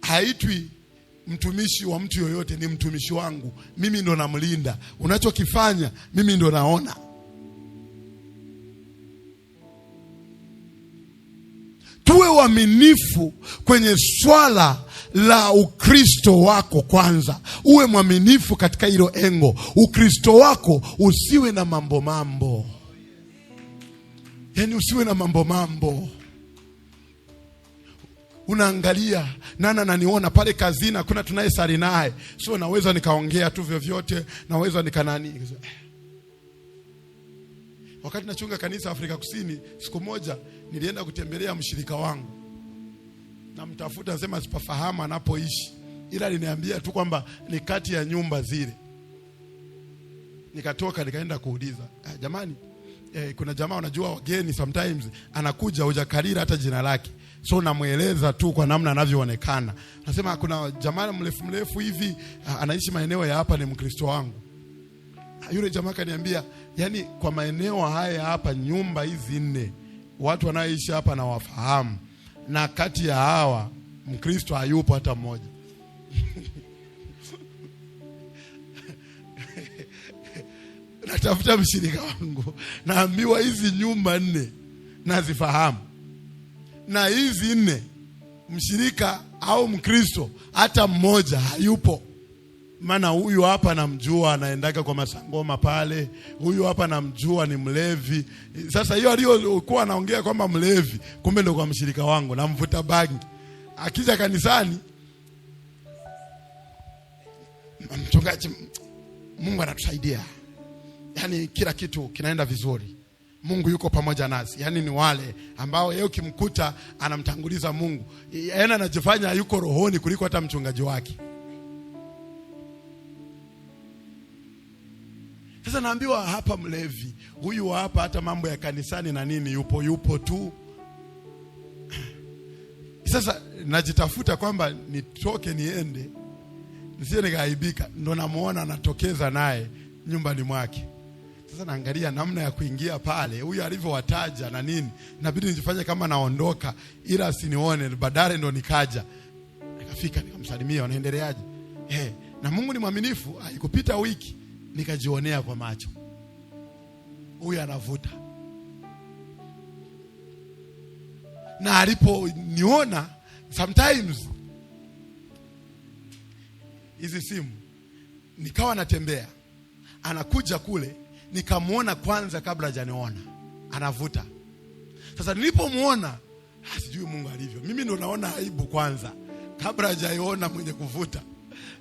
haitwi mtumishi wa mtu yoyote, ni mtumishi wangu. Mimi ndo namlinda. Unachokifanya mimi ndo naona. Tuwe waaminifu kwenye swala la Ukristo wako kwanza. Uwe mwaminifu katika hilo engo. Ukristo wako usiwe na mambo. Yaani usiwe na mambo. Unaangalia nana naniona pale kazini, hakuna tunayesali naye, sio naweza nikaongea tu vyovyote, naweza nikanani. Wakati nachunga kanisa Afrika Kusini, siku moja nilienda kutembelea mshirika wangu. Namtafuta, nasema sipafahamu anapoishi, ila aliniambia tu kwamba ni kati ya nyumba zile. Nikatoka nikaenda kuuliza, jamani, kuna jamaa unajua wageni sometimes anakuja hujakariri hata jina lake, so namueleza tu kwa namna anavyoonekana. Nasema kuna jamaa mrefu hivi anaishi maeneo ya hapa, ni Mkristo wangu. Yule jamaa kaniambia, yani kwa maeneo haya hapa, nyumba hizi 4, watu wanaoishi hapa na wafahamu, na kati ya hawa Mkristo hayupo hata mmoja. Natafuta mshirika wangu, naambiwa hizi nyumba 4 nazifahamu, na hizi 4 mshirika au Mkristo hata mmoja hayupo. Maana huyu hapa namjua anaendaka kwa masangoma pale, huyu hapa namjua ni mlevi. Sasa hiyo aliyokuwa anaongea kwamba mlevi, kumbe ndio kwa mshirika wangu na mvuta bangi. Akija kanisani, mchungaji, Mungu anatusaidia, yaani kila kitu kinaenda vizuri, Mungu yuko pamoja nasi. Yaani ni wale ambao yeye ukimkuta anamtanguliza Mungu, yaani anajifanya yuko rohoni kuliko hata mchungaji wake. Sasa naambiwa hapa mlevi, huyu hapa hata mambo ya kanisani na nini yupo tu. Sasa najitafuta kwamba nitoke niende, nisije nikaaibika. Ndo namuona anatokeza naye nyumbani mwake. Sasa naangalia namna ya kuingia pale, huyu alivyowataja na nini, inabidi nijifanye kama naondoka ila asinione. Baadaye ndo nikaja, nikafika nikamsalimia, wanaendeleaje? Na Mungu ni mwaminifu, haikupita wiki nikajionea kwa macho, huyu anavuta. Na aliponiona, sometimes hizi simu, nikawa natembea, anakuja kule, nikamuona kwanza kabla hajaniona anavuta. Sasa nilipomuona, sijui Mungu alivyo, mimi ndo naona aibu kwanza kabla hajaiona mwenye kuvuta.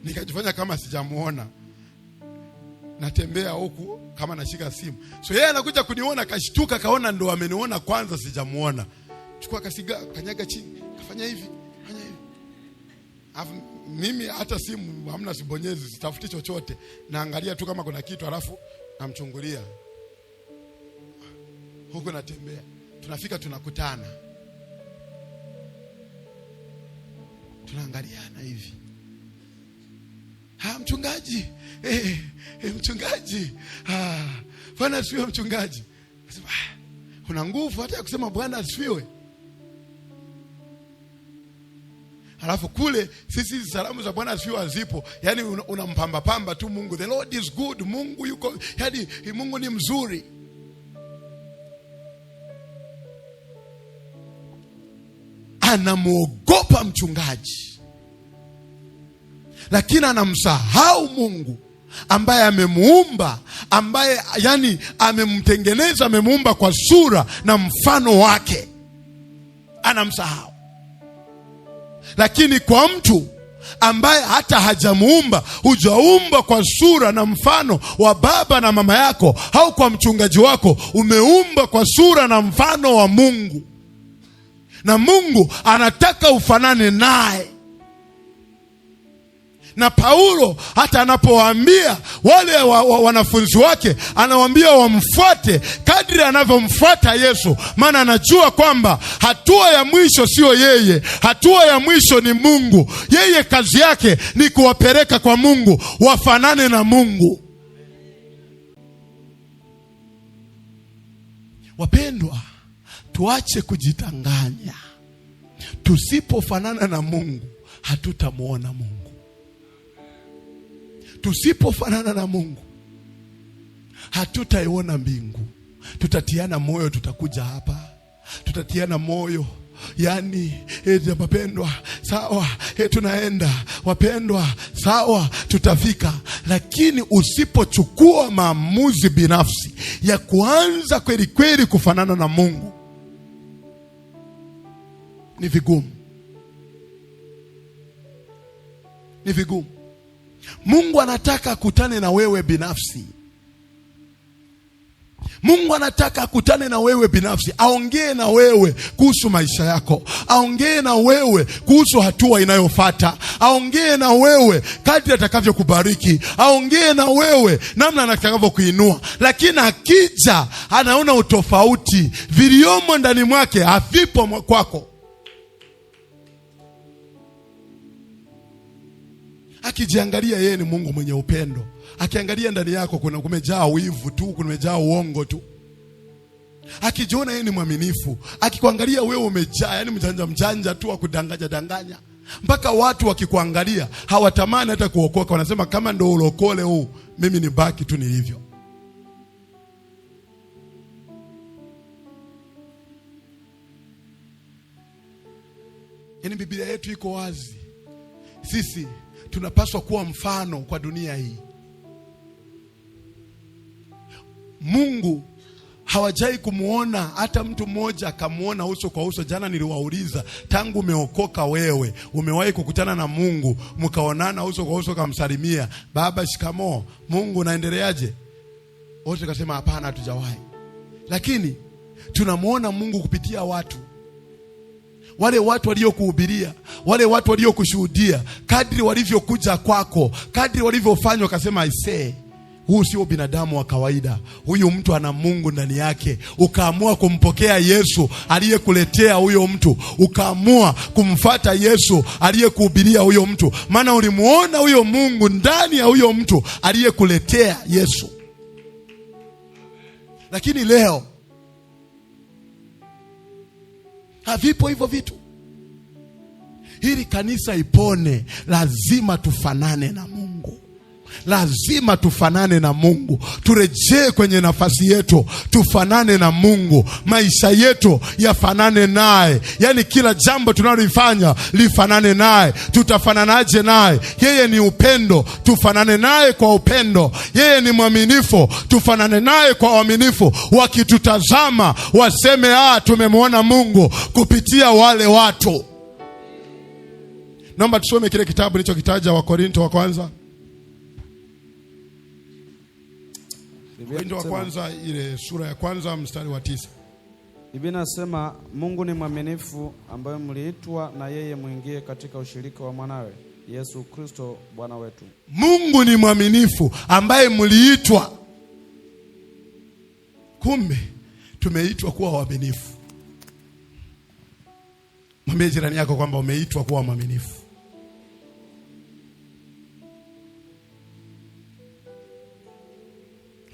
Nikajifanya kama sijamuona, natembea huku kama nashika simu. So yeye anakuja kuniona, kashtuka, kaona ndo ameniona kwanza, sijamuona. Chukua kasiga, kanyaga chini, kafanya hivi, fanya hivi. Alafu mimi hata simu hamna, sibonyezi, sitafuti chochote, naangalia tu kama kuna kitu, alafu namchungulia huko, natembea. tunafika tunakutana, tunaangaliana hivi, mchungaji, mchungaji, Bwana asifiwe mchungaji. Nasema una nguvu hata ya kusema Bwana asifiwe. Halafu kule sisi salamu za Bwana asifiwe hazipo. Yaani unampamba pamba tu Mungu. The Lord is good. Mungu yuko, yaani Mungu ni mzuri. Anamuogopa mchungaji, lakini anamsahau Mungu ambaye amemuumba, ambaye yani amemtengeneza, amemuumba kwa sura na mfano wake. Anamsahau. Lakini kwa mtu ambaye hata hajamuumba, hujaumba kwa sura na mfano wa baba na mama yako au kwa mchungaji wako, umeumba kwa sura na mfano wa Mungu. Na Mungu anataka ufanane naye. Na Paulo hata anapowaambia wale wanafunzi wake, anawaambia wamfuate kadri anavyomfuata Yesu, maana anajua kwamba hatua ya mwisho sio yeye, hatua ya mwisho ni Mungu. Yeye kazi yake ni kuwapeleka kwa Mungu, wafanane na Mungu. Wapendwa, tuache kujitanganya. Tusipofanana na Mungu, hatutamuona Mungu. Tusipofanana na Mungu, hatutaiona mbingu. Tutatiana moyo, tutakuja hapa, tutatiana moyo. Yani, wapendwa, sawa, tunaenda. Wapendwa, sawa, tutafika. Lakini usipochukua maamuzi binafsi ya kuanza kweli kweli kufanana na Mungu, ni vigumu. Ni vigumu. Mungu anataka akutane na wewe binafsi. Mungu anataka akutane na wewe binafsi, aongee na wewe kuhusu maisha yako, aongee na wewe kuhusu hatua inayofuata, aongee na wewe kadri atakavyokubariki, aongee na wewe namna atakavyokuinua. Lakini akija anaona utofauti, viliomo ndani mwake havipo kwako. Akijiangalia yeye ni Mungu mwenye upendo, akiangalia ndani yako kumejaa wivu tu, kumejaa uongo tu. Akijiona yeye ni mwaminifu, akikuangalia wewe umejaa, yani mjanja tu wa kudanganya danganya, mpaka watu wakikuangalia hawatamani hata kuokoka, wanasema kama ndio ulokole huu, mimi ni baki tu nilivyo. Yani Biblia yetu iko wazi. Sisi tunapaswa kuwa mfano kwa dunia hii. Mungu hawajai kumuona hata mtu mmoja akamuona uso kwa uso. Jana niliwauliza, tangu umeokoka wewe, umewahi kukutana na Mungu mkaonana uso kwa uso, kamsalimia, baba shikamoo, Mungu naendeleaje? Wote kasema hapana, hatujawahi. Lakini tunamuona Mungu kupitia watu. Wale watu waliokuhubiria, wale watu waliokushuhudia, kadri walivyokuja kwako, kadri walivyofanywa, akasema aisee, huu sio binadamu wa kawaida, huyu mtu ana Mungu ndani yake. Ukaamua kumpokea Yesu aliyekuletea huyo mtu, ukaamua kumfuata Yesu aliyekuhubiria huyo mtu, maana ulimuona huyo Mungu ndani ya huyo mtu aliyekuletea Yesu. Lakini leo havipo hivyo vitu. Ili kanisa ipone, lazima tufanane na Mungu. Lazima tufanane na Mungu. Turejee kwenye nafasi yetu, tufanane na Mungu. Maisha yetu yafanane naye. Yani kila jambo tunalofanya lifanane naye. Tutafananaje naye? Yeye ni upendo, tufanane naye kwa upendo. Yeye ni mwaminifu, tufanane naye kwa uaminifu. Wakitutazama waseme, tumemwona Mungu kupitia wale watu. Naomba tusome kile kitabu nilichokitaja, Wakorintho wa kwanza. Wakorintho wa kwanza, ile sura ya kwanza mstari wa 9. Biblia inasema, Mungu ni mwaminifu ambaye mliitwa na yeye muingie katika ushirika wa mwanawe Yesu Kristo Bwana wetu. Mungu ni mwaminifu ambaye mliitwa. Kumbe tumeitwa kuwa waaminifu. Mwambie jirani yako kwamba umeitwa kuwa mwaminifu.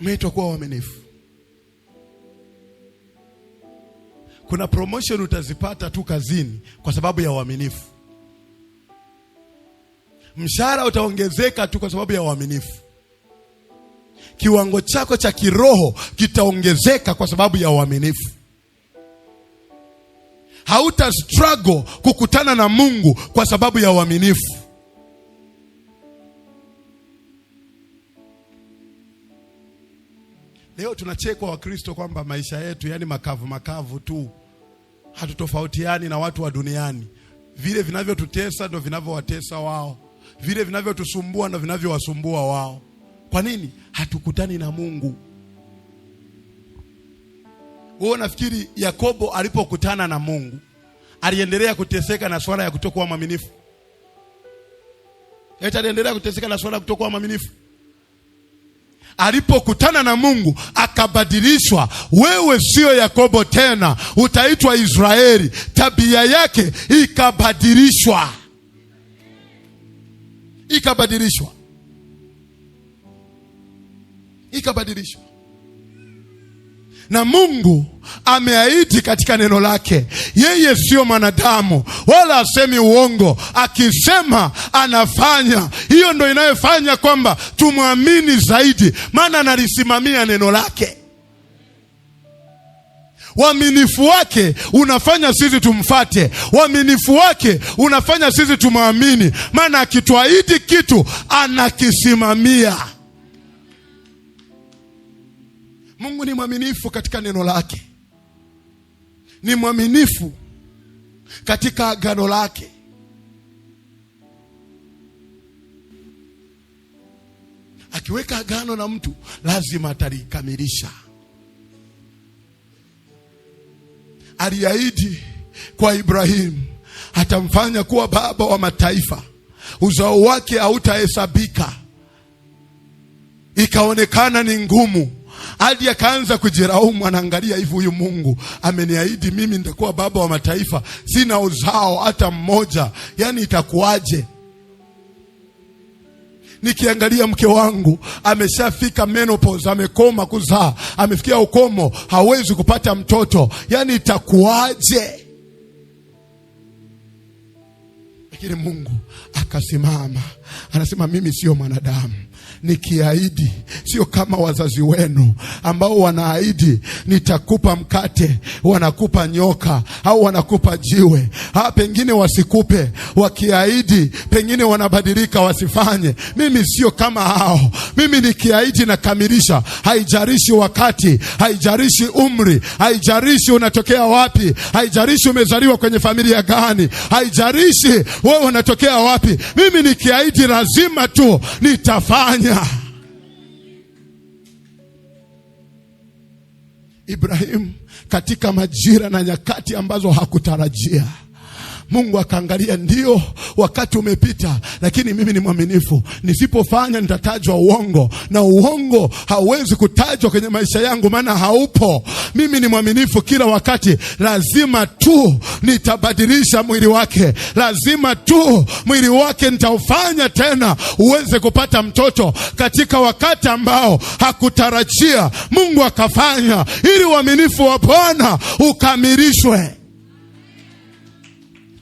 Umeitwa kuwa mwaminifu. Kuna promotion utazipata tu kazini kwa sababu ya uaminifu. Mshahara utaongezeka tu kwa sababu ya uaminifu. Kiwango chako cha kiroho kitaongezeka kwa sababu ya uaminifu. Hauta struggle kukutana na Mungu kwa sababu ya uaminifu. Leo tunachekwa Wakristo kwamba maisha yetu yani makavu tu. Hatutofautiani na watu wa duniani. Vile vinavyotutesa ndio vinavyowatesa wao. Vile vinavyotusumbua ndio vinavyowasumbua wao. Kwa nini? Hatukutani na Mungu. Wewe nafikiri Yakobo alipokutana na Mungu aliendelea kuteseka na swala ya kutokuwa mwaminifu? Aliendelea kuteseka na swala ya kutokuwa mwaminifu? Alipokutana na Mungu akabadilishwa. Wewe sio Yakobo tena, utaitwa Israeli. Tabia yake ikabadilishwa. Ikabadilishwa. Na Mungu ameahidi katika neno lake. Yeye sio mwanadamu wala asemi uongo. Akisema anafanya. Hiyo ndio inayofanya kwamba tumwamini zaidi, maana analisimamia neno lake. Uaminifu wake unafanya sisi tumfuate. Uaminifu wake unafanya sisi tumwamini, maana akituahidi kitu anakisimamia. Mungu ni mwaminifu katika neno lake. Ni mwaminifu katika agano lake. Akiweka agano na mtu lazima atalikamilisha. Aliahidi kwa Ibrahimu atamfanya kuwa baba wa mataifa, uzao wake hautahesabika. Ikaonekana ni ngumu, hadi akaanza kujiraumu. Anaangalia hivi, huyu Mungu ameniahidi mimi nitakuwa baba wa mataifa, sina uzao hata mmoja, yani itakuwaje? Nikiangalia mke wangu ameshafika menopause, amekoma kuzaa, amefikia ukomo, hawezi kupata mtoto, yani itakuwaje? Lakini Mungu akasimama, anasema mimi sio mwanadamu. Nikiahidi sio kama wazazi wenu ambao wanaahidi nitakupa mkate, wanakupa nyoka au wanakupa jiwe. Pengine wasikupe, wakiahidi pengine wanabadilika wasifanye. Mimi sio kama hao. Mimi nikiahidi nakamilisha. Haijalishi wakati, haijalishi umri, haijalishi unatokea wapi, haijalishi umezaliwa kwenye familia gani, haijalishi wewe unatokea wapi. Mimi nikiahidi lazima tu nitafanya. Ibrahim katika majira na nyakati ambazo hakutarajia, Mungu akaangalia, ndio wakati umepita, lakini mimi ni mwaminifu. Nisipofanya nitatajwa uongo, na uongo hauwezi kutajwa kwenye maisha yangu maana haupo. Mimi ni mwaminifu kila wakati. Lazima tu nitabadilisha mwili wake. Lazima tu mwili wake nitaufanya tena uweze kupata mtoto katika wakati ambao hakutarajia. Mungu akafanya ili uaminifu wa Bwana ukamilishwe.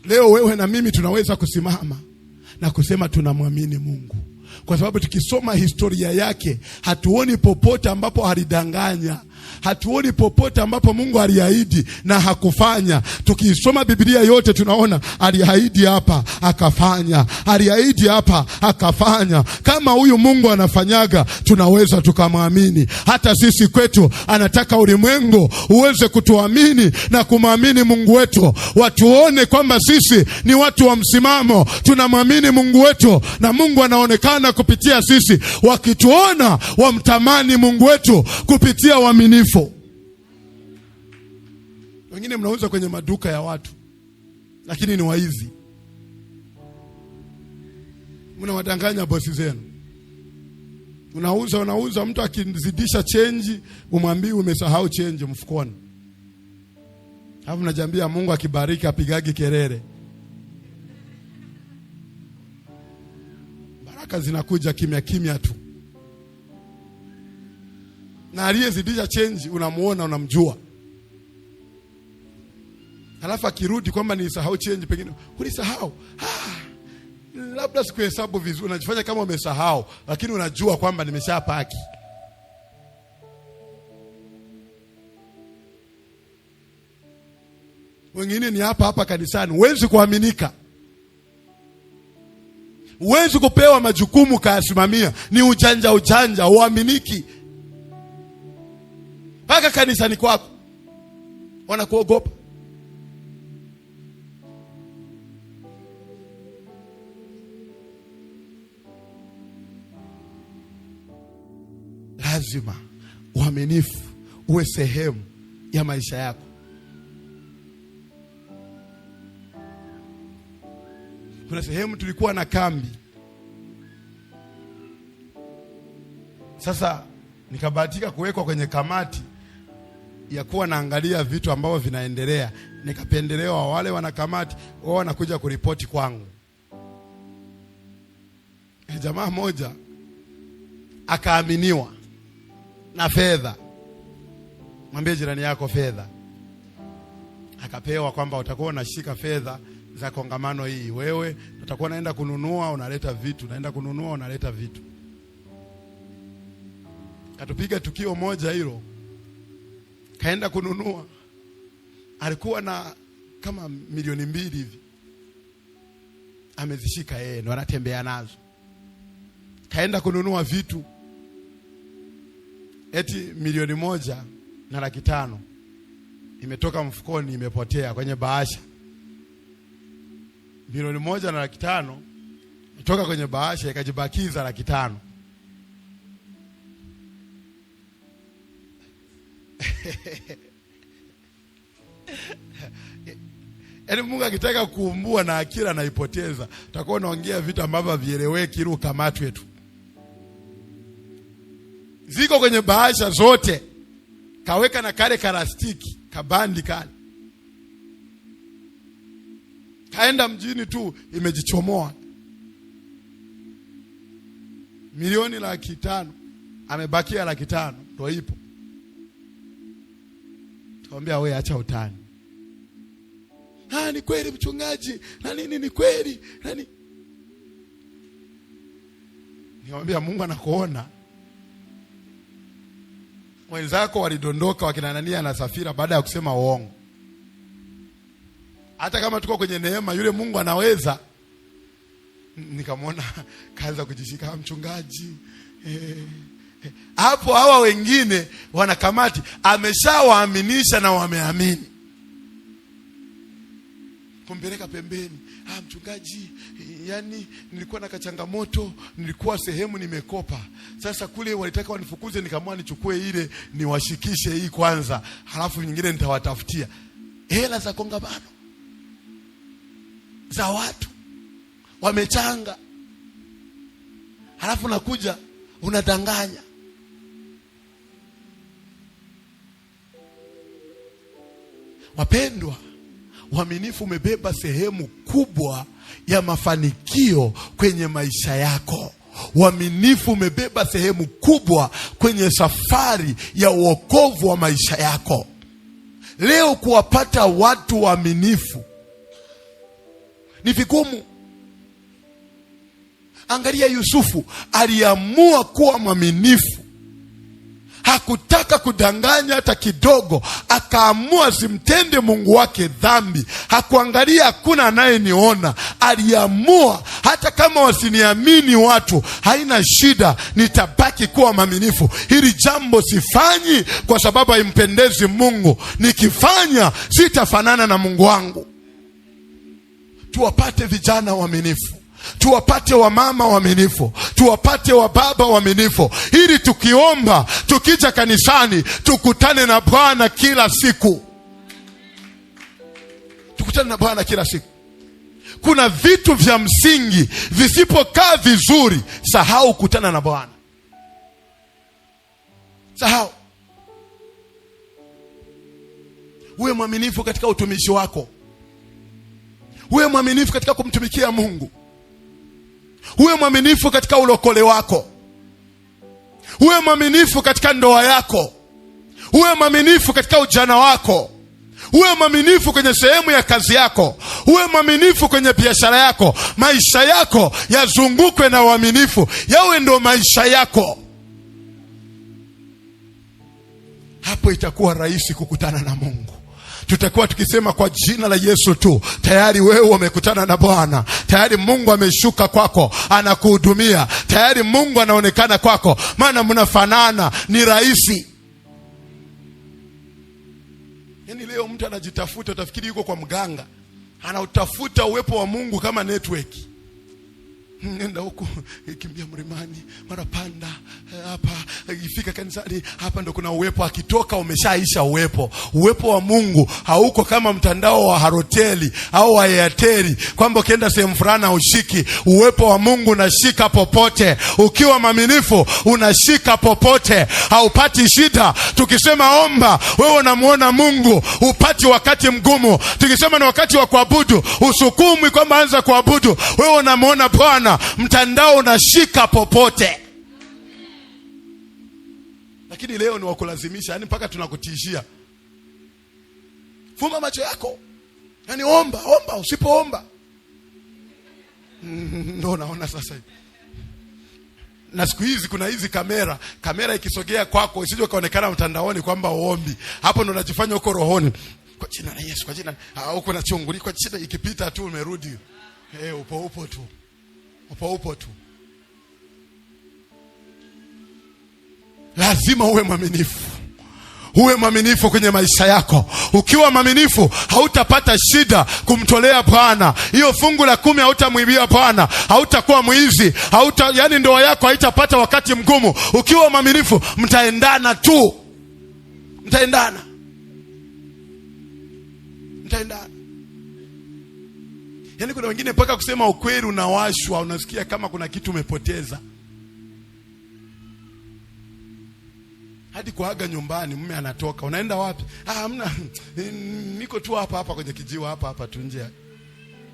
Leo wewe na mimi tunaweza kusimama na kusema tunamwamini Mungu, kwa sababu tukisoma historia yake hatuoni popote ambapo alidanganya. Hatuoni popote ambapo Mungu aliahidi na hakufanya. Tukisoma Biblia yote tunaona aliahidi hapa akafanya, aliahidi hapa akafanya. Kama huyu Mungu anafanyaga, tunaweza tukamwamini. Hata sisi kwetu anataka ulimwengu uweze kutuamini na kumwamini Mungu wetu. Watuone kwamba sisi ni watu wa msimamo, tunamwamini Mungu wetu, na Mungu anaonekana kupitia sisi. Wakituona wamtamani Mungu wetu kupitia uaminifu. Wengine mnauza kwenye maduka ya watu, lakini ni waizi. Mnawadanganya bosi zenu. Unauza, mtu akizidisha change umwambie umesahau change mfukoni. Hapo mnajiambia Mungu akibariki apigagi kelele. Baraka zinakuja kimya kimya tu. Na aliyezidisha change unamuona, unamjua. Alafu akirudi kwamba nilisahau change, pengine ulisahau. Labda sikuhesabu vizuri, unajifanya kama umesahau, lakini unajua kwamba nimeshapaki. Wengine ni hapa kanisani, huwezi kuaminika. Huwezi kupewa majukumu kayasimamia, ni ujanja, uaminiki. Paka kanisani kwako wanakuogopa. Lazima uaminifu uwe sehemu ya maisha yako. Kuna sehemu tulikuwa na kambi. Sasa nikabahatika kuwekwa kwenye kamati ya kuwa naangalia vitu ambavyo vinaendelea. Nikapendelewa wale wana kamati, wao wanakuja kuripoti kwangu. Jamaa moja akaaminiwa na fedha. Mwambie jirani yako fedha. Akapewa kwamba utakuwa unashika fedha za kongamano hii. Wewe utakuwa unaenda kununua, unaleta vitu, unaenda kununua, unaleta vitu. Katupiga tukio moja hilo. Kaenda kununua. Alikuwa na kama 2,000,000 hivi. Amezishika yeye, ndo anatembea nazo. Kaenda kununua vitu. Eti 1,500,000 imetoka mfukoni, imepotea kwenye bahasha. 1,500,000 kutoka kwenye bahasha ikajibakiza 500,000. Yaani Mungu akitaka kuumbua na akira anaipoteza. Utakuwa unaongea vitu ambavyo havieleweki ili ukamatwe tu. Ziko kwenye bahasha zote. Kaweka na kale karastiki, kabandi kale. Kaenda mjini tu imejichomoa. 1,500,000 amebakia 500,000 ndio ipo. Tukamwambia wewe acha utani. Ni kweli mchungaji, na nini ni kweli? Nani? Nikamwambia Mungu anakuona. Wenzako walidondoka wakina Anania na Safira baada ya kusema uongo. Hata kama tuko kwenye neema, yule Mungu anaweza. Nikamwona kaanza kujishika mchungaji. Hapo hawa wengine wanakamati ameshawaaminisha na wameamini. Kumpeleka pembeni. Mchungaji, yani nilikuwa na kachangamoto, nilikuwa sehemu nimekopa. Sasa kule walitaka wanifukuze, nikamwona nichukue ile niwashikishe hii kwanza, halafu nyingine nitawatafutia. Hela za kongamano za watu wamechanga. Halafu nakuja unadanganya. Wapendwa, uaminifu umebeba sehemu kubwa ya mafanikio kwenye maisha yako. Uaminifu umebeba sehemu kubwa kwenye safari ya wokovu wa maisha yako. Leo kuwapata watu waaminifu ni vigumu. Angalia Yusufu, aliamua kuwa mwaminifu. Hakutaka kudanganya hata kidogo. Akaamua simtende Mungu wake dhambi. Hakuangalia hakuna anayeniona. Aliamua hata kama wasiniamini watu, haina shida, nitabaki kuwa mwaminifu. Hili jambo sifanyi kwa sababu haimpendezi Mungu. Nikifanya sitafanana na Mungu wangu. Tuwapate vijana waaminifu. Tuwapate wamama waaminifu. Tuwapate wababa waaminifu. Ili tukiomba, tukija kanisani, tukutane na Bwana kila siku. Tukutane na Bwana kila siku. Kuna vitu vya msingi visipokaa vizuri, sahau kutana na Bwana. Sahau. Uwe mwaminifu katika utumishi wako. Uwe mwaminifu katika kumtumikia Mungu. Uwe mwaminifu katika ulokole wako. Uwe mwaminifu katika ndoa yako. Uwe mwaminifu katika ujana wako. Uwe mwaminifu kwenye sehemu ya kazi yako. Uwe mwaminifu kwenye biashara yako. Maisha yako yazungukwe na uaminifu. Yawe ndo maisha yako. Hapo itakuwa rahisi kukutana na Mungu. Tutakuwa tukisema kwa jina la Yesu tu, tayari wewe umekutana na Bwana. Tayari Mungu ameshuka kwako, anakuhudumia. Tayari Mungu anaonekana kwako, maana mnafanana, ni rahisi. Yaani leo mtu anajitafuta, utafikiri yuko kwa mganga. Anautafuta uwepo wa Mungu kama network. Nenda huko, kimbia mlimani, mara panda hapa, ifika kanisani, hapa ndo kuna uwepo. Akitoka umeshaisha uwepo. Uwepo wa Mungu hauko kama mtandao wa Halotel au wa Airtel, kwamba ukienda sehemu fulani ushiki. Uwepo wa Mungu unashika popote. Ukiwa mwaminifu unashika popote, haupati shida. Tukisema omba, wewe unamuona Mungu. Upati wakati mgumu. Tukisema ni wakati wa kuabudu, usukumwi kwamba anza kuabudu, wewe unamuona Bwana. Mtandao unashika popote. Lakini leo ni wakulazimisha, yani mpaka tunakutishia. Fumba macho yako. Yani omba, usipoomba. Ndio naona sasa hivi. Na siku hizi kuna hizi kamera ikisogea kwako isije kaonekana mtandaoni kwamba uombi. Hapo ndo unajifanya uko rohoni. Kwa jina la Yesu, kwa jina uko na chunguli, kwa jina ikipita tu umerudi. Upo tu. Upo tu. Lazima uwe mwaminifu. Uwe mwaminifu kwenye maisha yako. Ukiwa mwaminifu hautapata shida kumtolea Bwana. Hiyo fungu la 10 hautamwibia Bwana. Hautakuwa mwizi. Yani ndoa yako haitapata wakati mgumu. Ukiwa mwaminifu mtaendana tu. Mtaendana. Yani kuna wengine mpaka kusema ukweli unawashwa, unasikia kama kuna kitu umepoteza. Hadi kuaga nyumbani, mume anatoka, unaenda wapi? Hamna, niko tu hapa kwenye kijiwa hapa tu nje.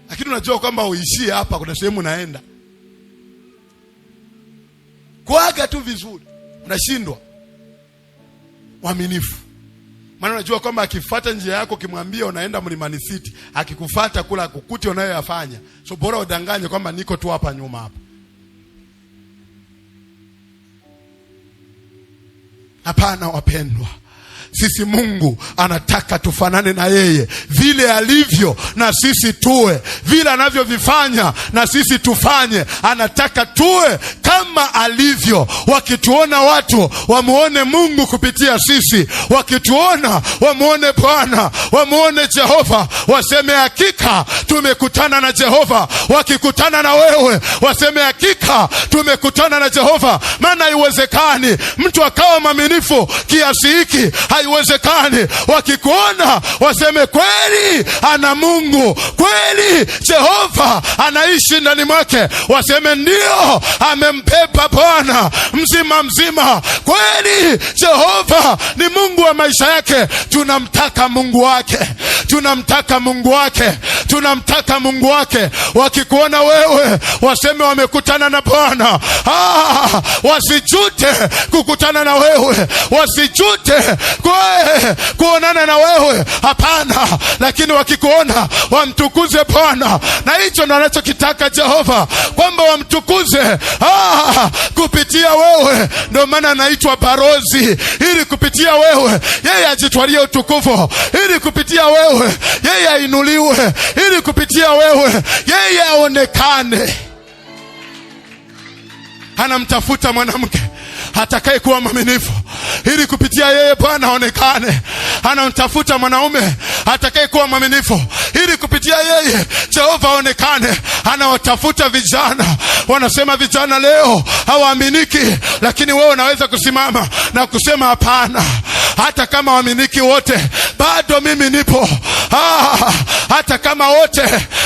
Lakini unajua kwamba uishie hapa, kuna sehemu unaenda. Kuaga tu vizuri, unashindwa. Waaminifu. Maana unajua kwamba akifuata njia yako, kimwambia unaenda Mlimani City, akikufuata kula kukuti unayoyafanya. So bora udanganye kwamba niko tu hapa nyuma hapa. Hapana wapendwa. Sisi Mungu anataka tufanane na yeye. Vile alivyo na sisi tuwe. Vile anavyovifanya na sisi tufanye. Anataka tuwe kama alivyo. Wakituona watu wamuone Mungu kupitia sisi. Wakituona wamuone Bwana, wamuone Jehova, waseme hakika tumekutana na Jehova. Wakikutana na wewe waseme hakika tumekutana na Jehova. Maana haiwezekani mtu akawa mwaminifu kiasi hiki. Haiwezekani. Wakikuona waseme kweli ana Mungu, kweli Jehova anaishi ndani mwake. Waseme ndio amembeba Bwana mzima. Kweli Jehova ni Mungu wa maisha yake. Tunamtaka Mungu wake. Wakikuona wewe waseme wamekutana na Bwana. Wasijute kukutana na wewe. Wasijute kuonana na wewe. Hapana. Lakini wakikuona wamtukuze Bwana. Na hicho ndo anachokitaka Jehova, kwamba wamtukuze kupitia wewe. Ndio maana anaitwa barozi, ili kupitia wewe yeye ajitwalie utukufu, ili kupitia wewe yeye ainuliwe, ili kupitia wewe yeye aonekane. Anamtafuta mwanamke atakaye kuwa mwaminifu, ili kupitia yeye Bwana aonekane. Anamtafuta mwanaume atakaye kuwa mwaminifu, ili kupitia yeye Jehova aonekane. Anawatafuta vijana. Wanasema vijana leo hawaaminiki, lakini wewe unaweza kusimama na kusema hapana. Hata kama waaminiki wote, bado mimi nipo. Hata kama wote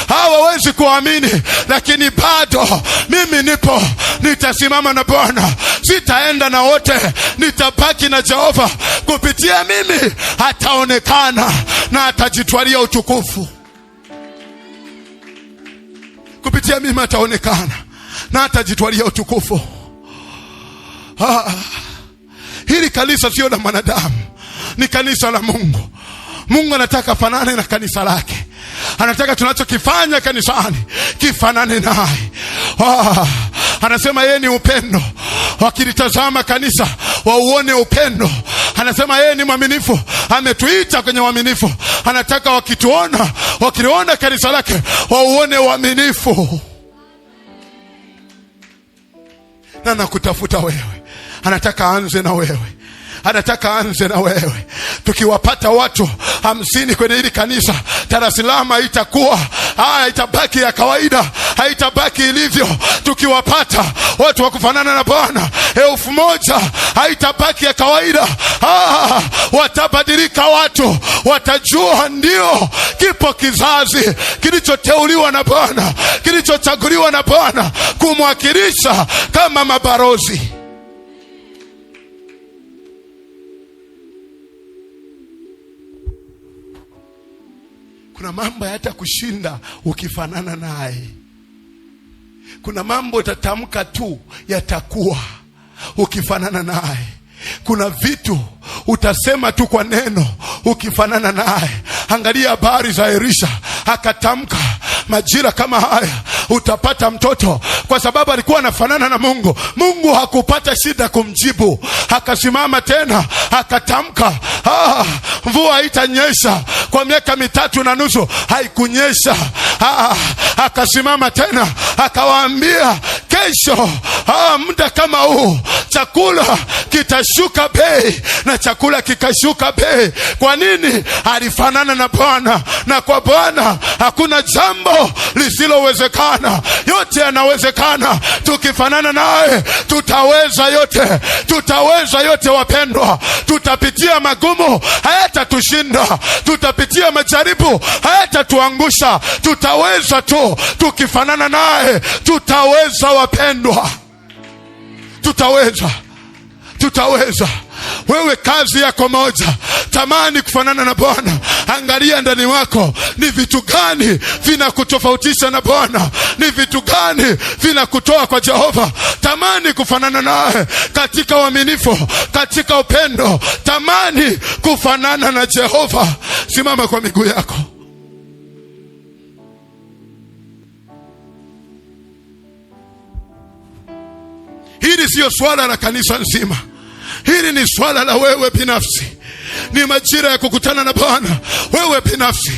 hawawezi kuamini, lakini bado mimi nipo. Nitasimama na Bwana. Sitaenda na wote, nitabaki na Jehova. Kupitia mimi ataonekana. na atajitwalia utukufu. Kupitia mimi ataonekana na atajitwalia utukufu. Hili kanisa sio la mwanadamu, ni kanisa la Mungu. Mungu anataka fanane na kanisa lake. Anataka tunachokifanya kanisani kifanane naye. Anasema yeye ni upendo. Wakilitazama kanisa wauone upendo. Anasema yeye ni mwaminifu. Ametuita kwenye uaminifu. Anataka wakituona, wakiliona kanisa lake wauone uaminifu. Na nakutafuta wewe. Anataka anze na wewe. Anataka anze na wewe. Tukiwapata watu 50 kwenye hili kanisa, Dar es Salaam itakuwa itabaki ya kawaida, haitabaki ilivyo. Tukiwapata watu wa kufanana na Bwana 1000, haitabaki ya kawaida. Watabadilika watu, watajua ndio kipo kizazi kilichoteuliwa na Bwana, kilichochaguliwa na Bwana kumwakilisha kama mabarozi. Kuna mambo hata kushinda ukifanana naye. Kuna mambo utatamka tu yatakuwa ukifanana naye. Kuna vitu utasema tu kwa neno ukifanana naye. Angalia habari za Elisha, akatamka majira kama haya utapata mtoto, kwa sababu alikuwa anafanana na Mungu. Mungu hakupata shida kumjibu. Akasimama tena akatamka, mvua haitanyesha kwa miaka 3.5, haikunyesha. Akasimama tena akawaambia, kesho muda kama huu chakula kitashuka bei, na chakula kikashuka bei. Kwa nini? Alifanana na Bwana, na kwa Bwana hakuna jambo lisilowezekana. Yote yanawezekana. Tukifanana naye tutaweza yote. Tutaweza yote wapendwa. Tutapitia magumu, hayatatushinda. Tutapitia majaribu, hayatatuangusha. Tutaweza tu. Tukifanana naye tutaweza wapendwa. Tutaweza. Tutaweza. Wewe kazi yako moja, tamani kufanana na Bwana. Angalia ndani wako ni vitu gani vinakutofautisha na Bwana, ni vitu gani vinakutoa kwa Jehova. Tamani kufanana naye katika uaminifu, katika upendo. Tamani kufanana na Jehova. Simama kwa miguu yako. Hili sio swala la kanisa nzima. Hili ni swala la wewe binafsi. Ni majira ya kukutana na Bwana wewe binafsi.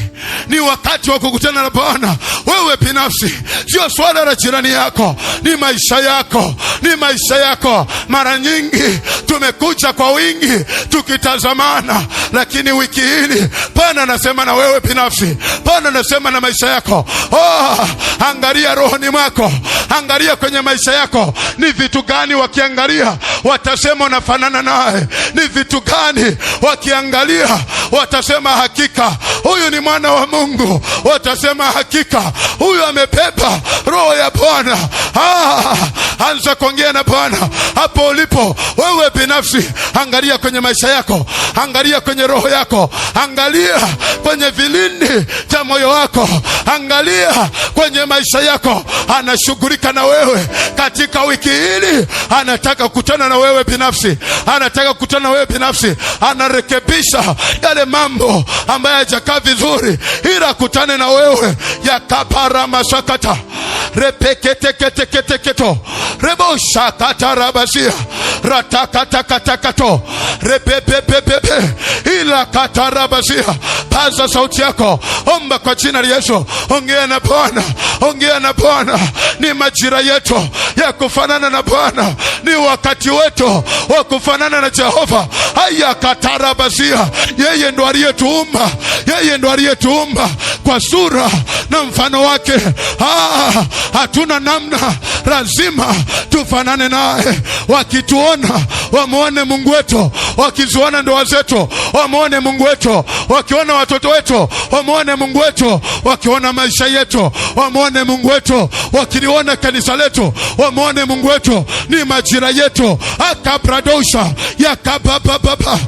Ni wakati wa kukutana na Bwana wewe binafsi. Sio swala la jirani yako, ni maisha yako. Ni maisha yako. Mara nyingi tumekuja kwa wingi tukitazamana, lakini wiki hili Bwana anasema na wewe binafsi. Bwana anasema na maisha yako. Angalia rohoni mwako. Angalia kwenye maisha yako. Ni vitu gani wakiangalia watasema unafanana naye? Ni vitu gani wakiangalia watasema hakika huyu ni mwana wa Mungu? Watasema hakika huyu amebeba roho ya Bwana. Anza kuongea na Bwana hapo ulipo wewe binafsi. Angalia kwenye maisha yako. Angalia kwenye roho yako. Angalia kwenye vilindi cha moyo wako. Angalia kwenye maisha yako. Anashughulika na wewe katika wiki hili. Anataka kukutana na wewe binafsi. Anataka kukutana na wewe binafsi. Anarekebisha yale mambo ambayo hayajakaa vizuri, ila kutane na wewe. Yakapara masakata repeketeketeketo rebo shakata rabasia ratakatakato repepepepepe ila katarabasia. Paza sauti yako, omba kwa jina la Yesu. Ongea na Bwana. Ongea na Bwana. Ni majira yetu ya kufanana na Bwana. Ni wakati wetu wa kufanana na Jehova. Haya katarabasia. Yeye ndo aliyetuumba. Yeye ndo aliyetuumba kwa sura na mfano wake. Hatuna namna, lazima tufanane naye. Wakituona wamuone Mungu wetu. wakiziona ndoa zetu wamuone Mungu wetu, wakiona watoto wetu wamuone Mungu wetu, wakiona maisha yetu wamuone Mungu wetu, wakiliona kanisa letu wamuone Mungu wetu. Ni majira yetu. Akabradosha yakabababa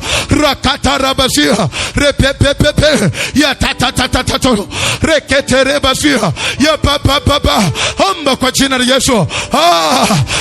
rakatarabazia repepepepe ya tatatatato reketerebazia ya bababa. Omba kwa jina la Yesu.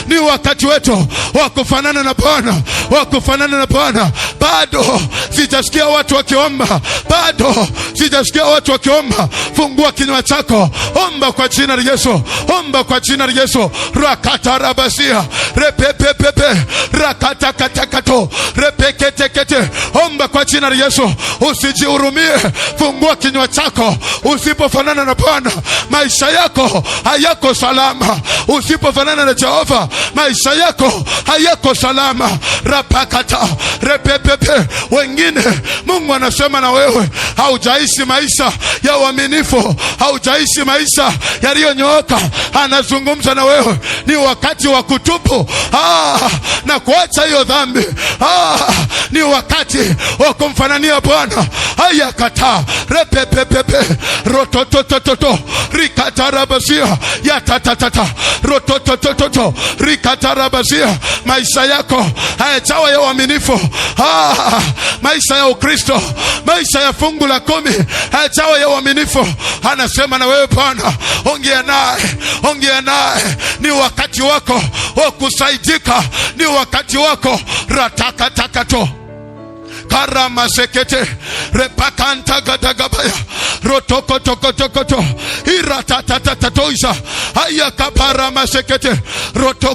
Ni wakati wetu wa kufanana na Bwana, wa kufanana na Bwana. Bado sijasikia watu wakiomba, bado sijasikia watu wakiomba. Fungua kinywa chako, omba kwa jina la Yesu, omba kwa jina la Yesu. Rakatarabazia repepepepe rakatakatakato repeketekete. Omba kwa jina la Yesu, usijihurumie. Fungua kinywa chako. Usipofanana na Bwana, maisha yako hayako salama. Usipofanana na Jehova, maisha yako hayako salama. Rapakata repepepe. Wengine Mungu anasema na wewe, haujaishi maisha ya uaminifu, haujaishi maisha yaliyonyooka. Anazungumza na wewe, ni wakati wa kutubu na kuacha hiyo dhambi. Ni wakati wa kumfanania Bwana. Haya kata repepepepe rototototo rikatarabazia ya tatatata rototototo rikatarabazia. Maisha yako hayajawa ya uaminifu. Maisha ya Ukristo, maisha ya fungu la 10 hayajawa ya uaminifu. Anasema na wewe Bwana, ongea naye, ongea naye. Ni wakati wako wa kusaidika, ni wakati wako. Ratakatakato karama sekete repakanta gadagabaya rotokotokotokoto iratatatatoisa haya kapara masekete rotoko